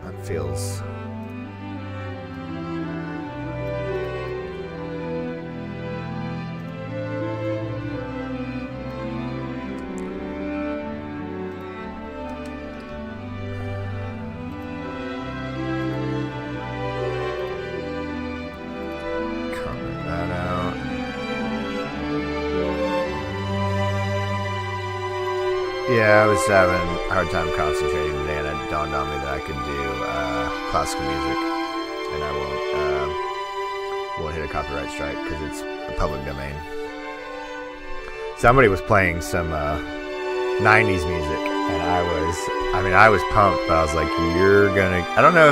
that feels. Yeah, I was having a hard time concentrating today, and it dawned on me that I could do classical music, and I won't hit a copyright strike because it's a public domain. Somebody was playing some 90s music, and I was pumped, but I was like, you're gonna. I don't know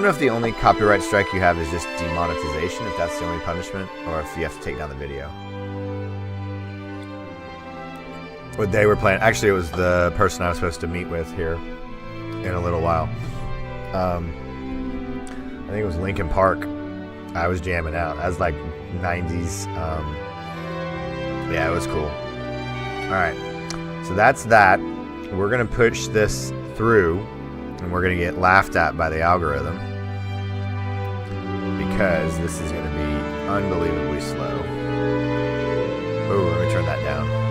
if the only copyright strike you have is just demonetization, if that's the only punishment, or if you have to take down the video. What they were playing, actually it was the person I was supposed to meet with here in a little while. I think it was Linkin Park. I was jamming out. I was like 90s. Yeah, it was cool. Alright, so that's that. We're going to push this through, and we're going to get laughed at by the algorithm because this is going to be unbelievably slow. Oh, let me turn that down.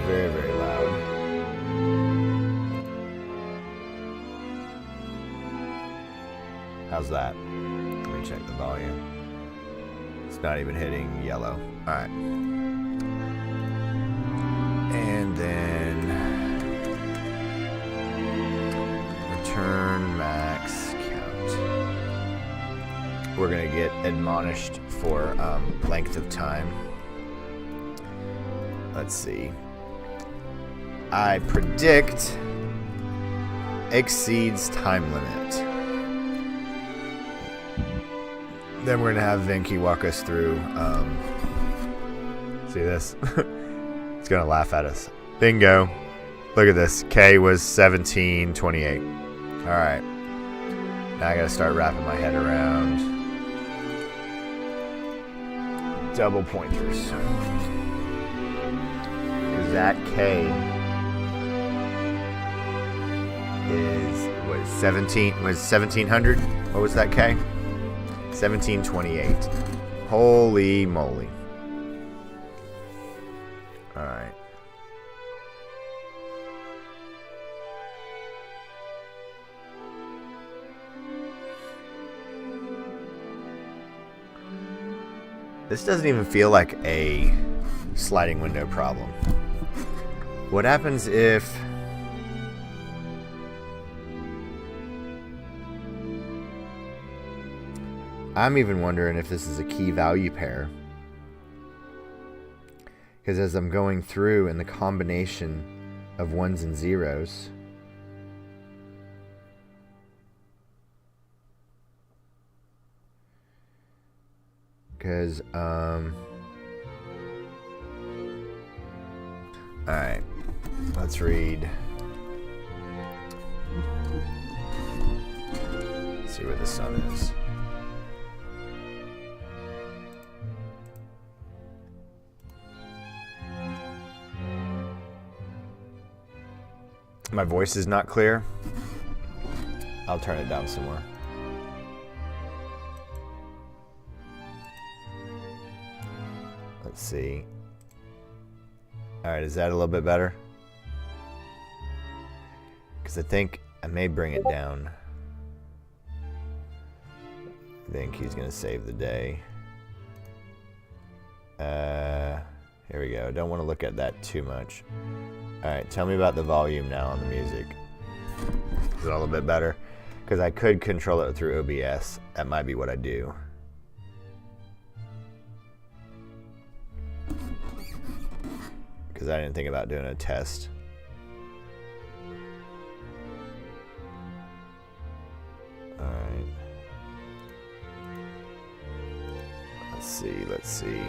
Very, very loud. How's that? Let me check the volume. It's not even hitting yellow. Alright. And then return max count. We're going to get admonished for length of time. Let's see. I predict exceeds time limit. Then we're going to have Venki walk us through. See this? It's going to laugh at us. Bingo. Look at this. K was 1728. Alright. Now I got to start wrapping my head around double pointers. Because that K is what 1700. What was that K? 1728. Holy moly. All right. This doesn't even feel like a sliding window problem. What happens if I'm even wondering if this is a key value pair, because as I'm going through in the combination of ones and zeros, because alright, let's read. Let's see where the sun is. my voice is not clear, I'll turn it down some more. Let's see. Alright, is that a little bit better? Because I think I may bring it down. I think he's going to save the day. Here we go. Don't want to look at that too much. Alright, tell me about the volume now on the music. Is it a little bit better? Because I could control it through OBS. That might be what I do. Because I didn't think about doing a test. Alright. Let's see.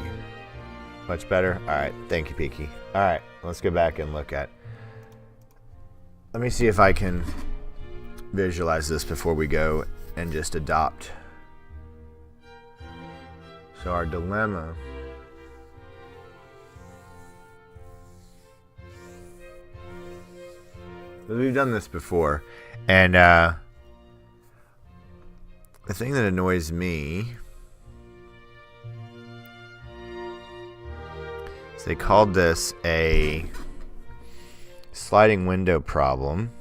Much better? Alright, thank you, Peaky. Alright, let's go back and look at... Let me see if I can visualize this before we go and just adopt. So our dilemma... We've done this before, and the thing that annoys me is they called this a sliding window problem,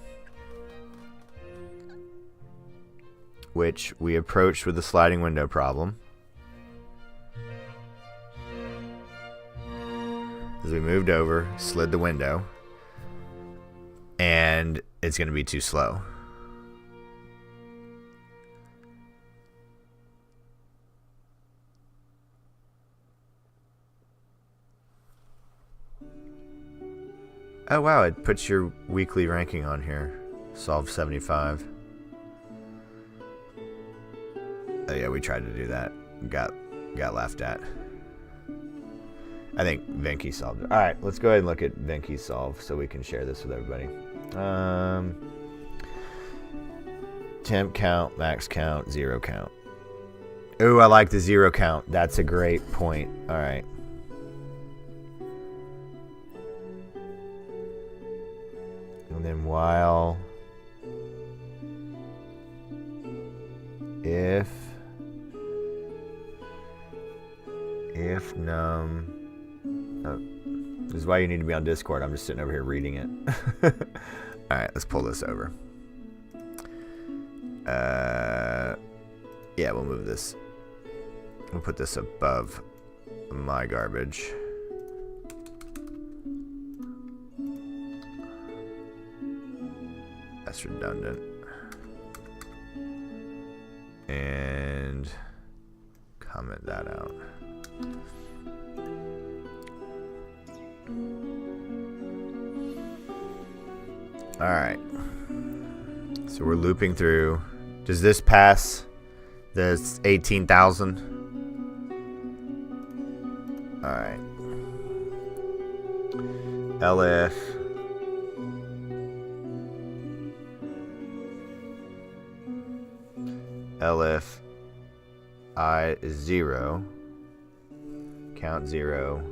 which we approached with the sliding window problem. As we moved over, slid the window, and it's going to be too slow. Oh wow, it puts your weekly ranking on here. Solve 75. Oh yeah, we tried to do that. Got laughed at. I think Venki solved it. Alright, let's go ahead and look at Venki's solve so we can share this with everybody. Temp count, max count, zero count. Ooh, I like the zero count. That's a great point. Alright. And then while... If num... Oh, this is why you need to be on Discord. I'm just sitting over here reading it. Alright, let's pull this over. Yeah, we'll move this. We'll put this above my garbage. That's redundant. And comment that out. Alright. So we're looping through. Does this pass the 18,000? Alright. LF. LF I is 0. Count 0.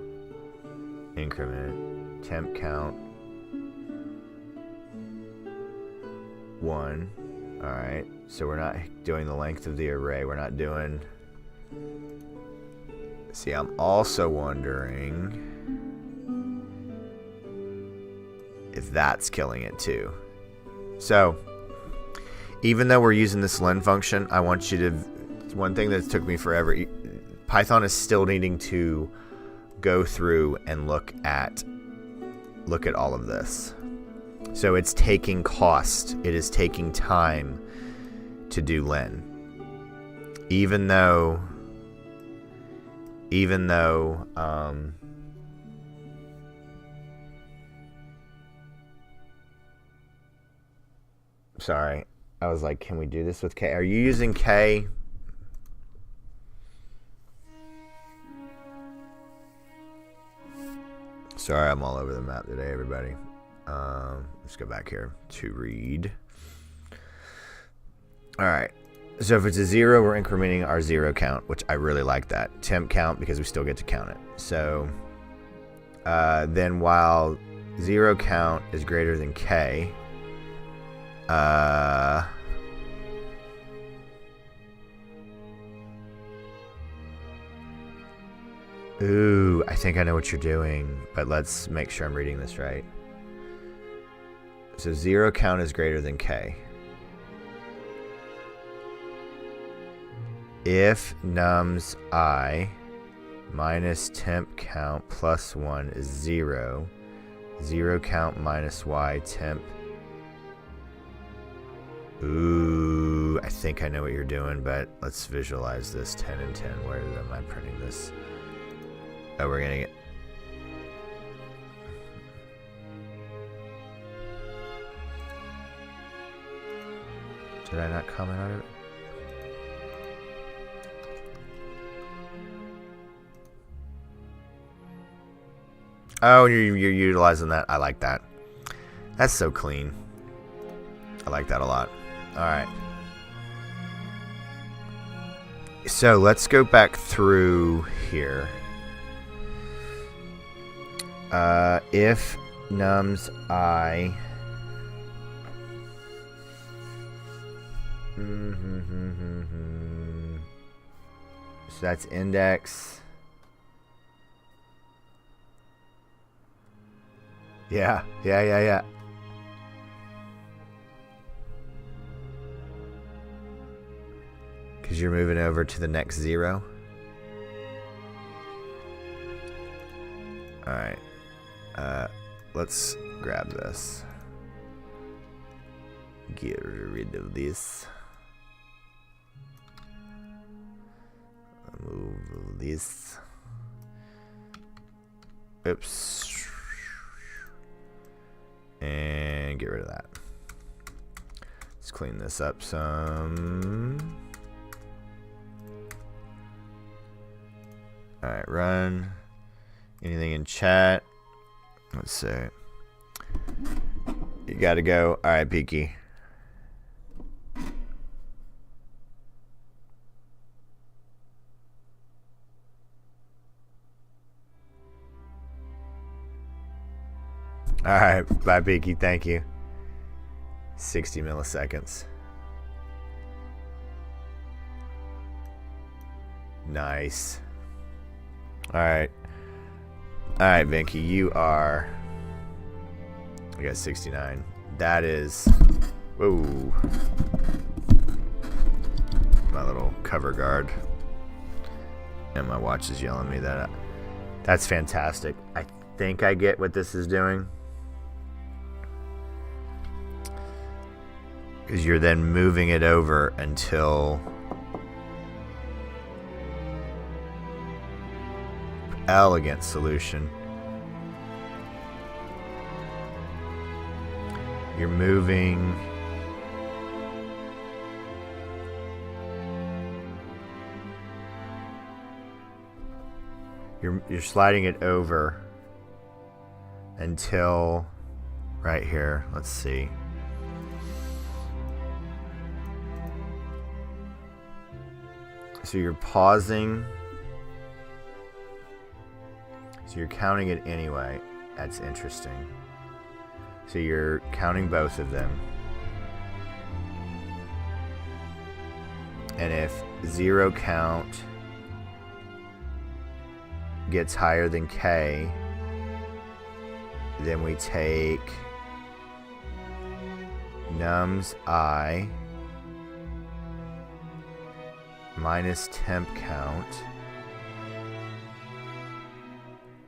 Increment. Temp count 1. Alright, so we're not doing the length of the array. We're not doing... See, I'm also wondering if that's killing it too. So, even though we're using this len function, I want you to... One thing that took me forever, Python is still needing to go through and look at all of this. So it's taking cost. It is taking time to do len. Even though sorry, I was like, can we do this with K? Are you using K? Sorry, I'm all over the map today, everybody. Let's go back here to read. Alright, so if it's a 0, we're incrementing our 0 count, which I really like that. Temp count, because we still get to count it. So, then while 0 count is greater than K, Ooh, I think I know what you're doing, but let's make sure I'm reading this right. So 0 count is greater than k. If nums I minus temp count plus 1 is 0, 0 count minus y temp. Ooh, I think I know what you're doing, but let's visualize this 10 and 10. Where am I printing this? Oh, we're gonna get. Did I not comment on it? Oh, you're utilizing that. I like that. That's so clean. I like that a lot. All right. So let's go back through here. If nums I so that's index. Yeah. Because you're moving over to the next 0. Alright. Let's grab this. Get rid of this. Move this. Oops. And get rid of that. Let's clean this up some. Alright, run. Anything in chat? Let's see. You gotta go. Alright, Peaky. Alright, bye, Peaky. Thank you. 60 milliseconds. Nice. Alright. Alright, Vinky, you are. I got 69. That is. Whoa. My little cover guard. And my watch is yelling me that. That's fantastic. I think I get what this is doing. Because you're then moving it over until elegant solution. You're moving you're sliding it over until right here. Let's see. So you're pausing. So you're counting it anyway. That's interesting. So you're counting both of them. And if 0 count gets higher than k, then we take nums I minus temp count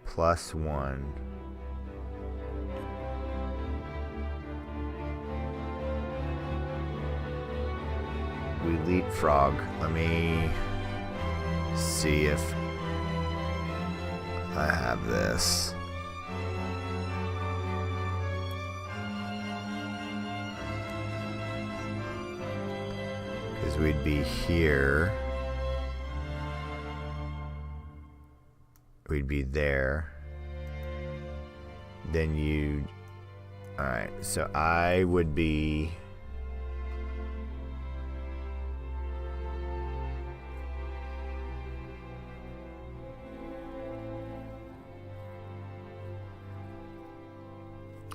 plus 1 we leapfrog. Let me see if I have this. Because we'd be here. We'd be there. Then you. Alright, so I would be.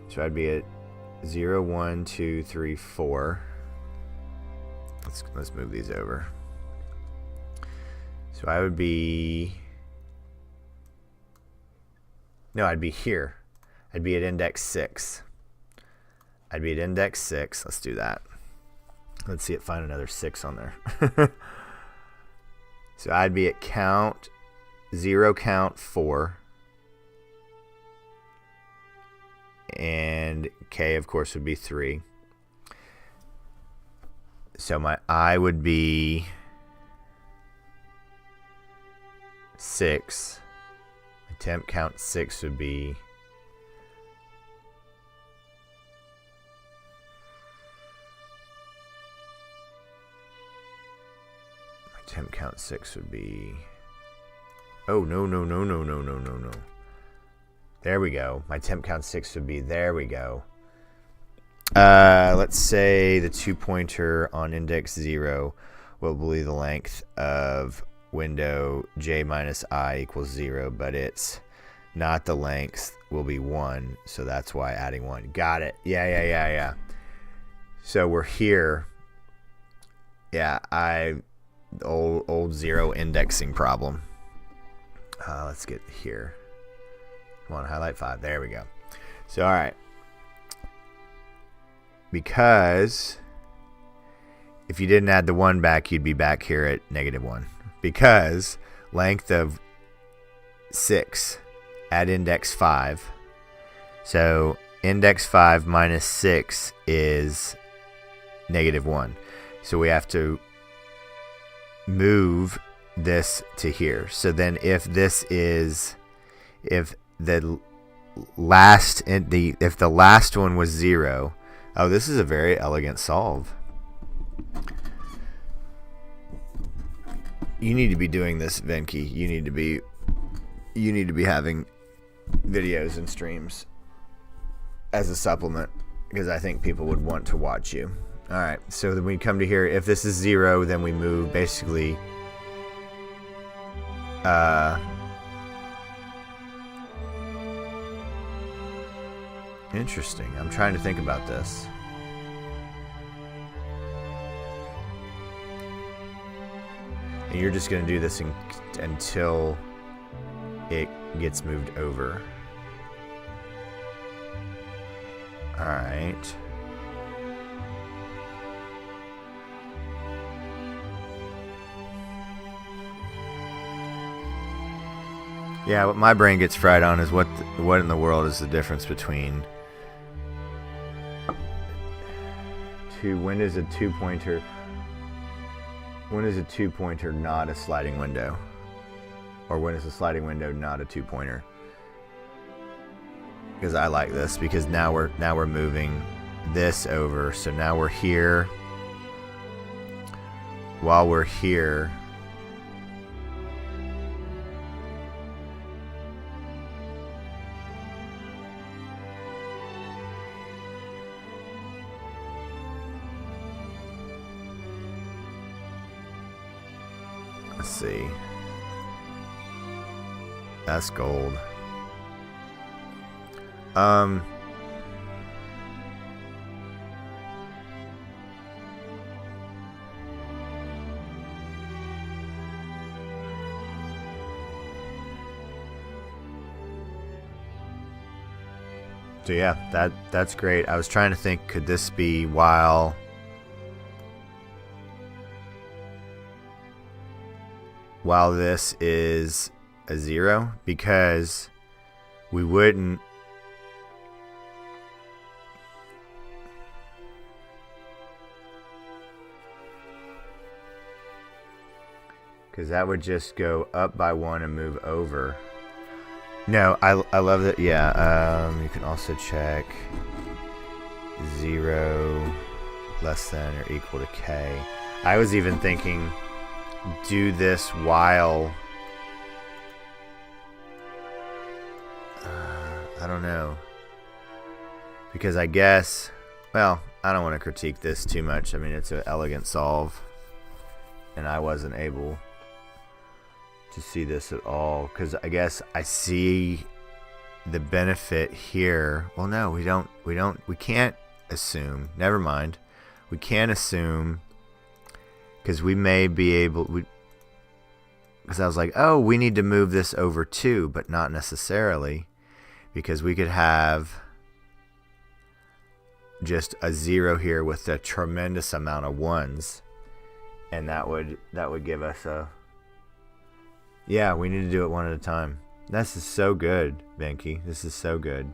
So I'd be at 0, 1, 2, 3, 4. Let's move these over. So I would be, no, I'd be here. I'd be at index 6. I'd be at index 6. Let's do that. Let's see it find another 6 on there. So I'd be at count 0, count 4. And K, of course, would be 3. So my I would be 6. My temp count 6 would be temp count 6 would be, oh, no. There we go. My temp count 6 would be, there we go. Let's say the 2-pointer on index 0 will be the length of window j minus I equals 0, but it's not the length, will be 1, so that's why adding 1. Got it. Yeah. So we're here. Yeah, old 0 indexing problem. Let's get here. Come on, highlight 5. There we go. So, all right. Because if you didn't add the 1 back, you'd be back here at -1. Because length of 6 at index 5. So index 5 minus 6 is -1. So we have to move this to here. So then if the last one was 0, oh, this is a very elegant solve. You need to be doing this, Venki. You need to be having videos and streams as a supplement, because I think people would want to watch you. All right, so then we come to here. If this is 0, then we move basically interesting. I'm trying to think about this. And you're just going to do this until it gets moved over. All right. Yeah, what my brain gets fried on is what in the world is the difference between when is a 2-pointer not a sliding window, or when is a sliding window not a 2-pointer? Because I like this, because now we're moving this over. So now we're here. While we're here, let's see. That's gold. So yeah, that's great. I was trying to think, could this be while this is a 0? Because we wouldn't, because that would just go up by 1 and move over. No, I love that. Yeah, you can also check 0 less than or equal to K. I was even thinking do this while I don't know, because I guess, well, I don't want to critique this too much. I mean, it's an elegant solve, and I wasn't able to see this at all, because I guess I see the benefit here. Well, no, we can't assume. Never mind. We can assume because we may be able. Because I was like, oh, we need to move this over too, but not necessarily, because we could have just a 0 here with a tremendous amount of 1s, and that would give us a. Yeah, we need to do it one at a time. This is so good, Venki. This is so good.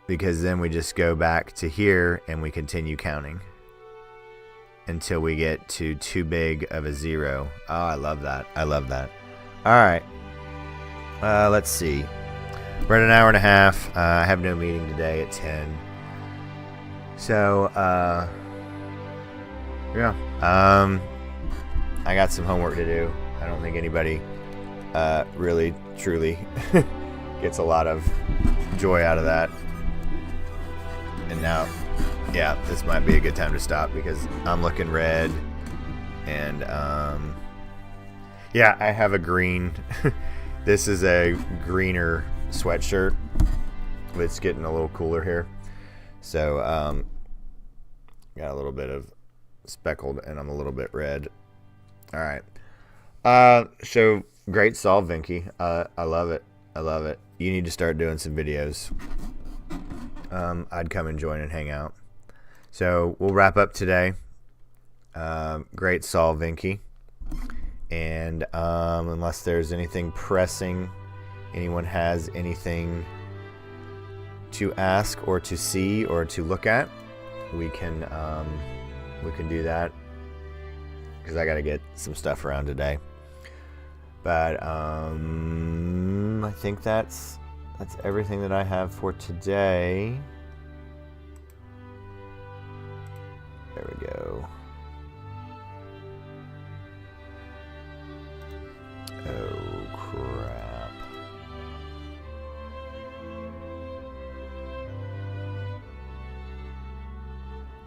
Because then we just go back to here and we continue counting until we get to too big of a 0. Oh, I love that. I love that. All right. Let's see. We're at an hour and a half. I have no meeting today at 10. So, yeah. I got some homework to do. I don't think anybody really, truly gets a lot of joy out of that. And now, yeah, this might be a good time to stop because I'm looking red. And, yeah, I have a green. This is a greener sweatshirt. It's getting a little cooler here. So, got a little bit of speckled and I'm a little bit red. All right. So great solve, Venki. I love it. I love it. You need to start doing some videos. I'd come and join and hang out. So we'll wrap up today. Great solve, Venki. And unless there's anything pressing, anyone has anything to ask or to see or to look at, we can do that. Because I got to get some stuff around today. But I think that's everything that I have for today. There we go. Oh, crap.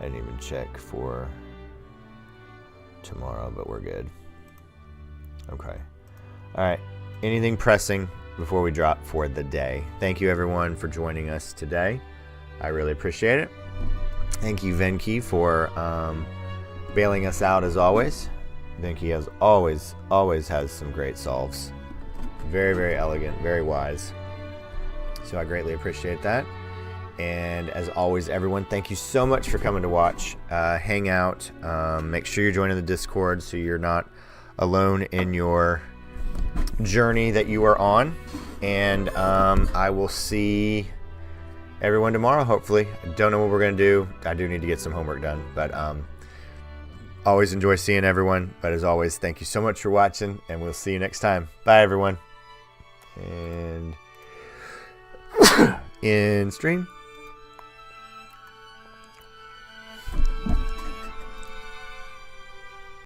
I didn't even check for tomorrow, but we're good. Okay. All right. Anything pressing before we drop for the day? Thank you, everyone, for joining us today. I really appreciate it. Thank you, Venki, for bailing us out as always. Venki, as always has some great solves. Very, very elegant, very wise. So I greatly appreciate that. And as always, everyone, thank you so much for coming to watch, hang out. Make sure you're joining the Discord so you're not alone in your journey that you are on. And I will see everyone tomorrow, hopefully. I don't know what we're going to do. I do need to get some homework done. But always enjoy seeing everyone. But as always, thank you so much for watching. And we'll see you next time. Bye, everyone. And in stream.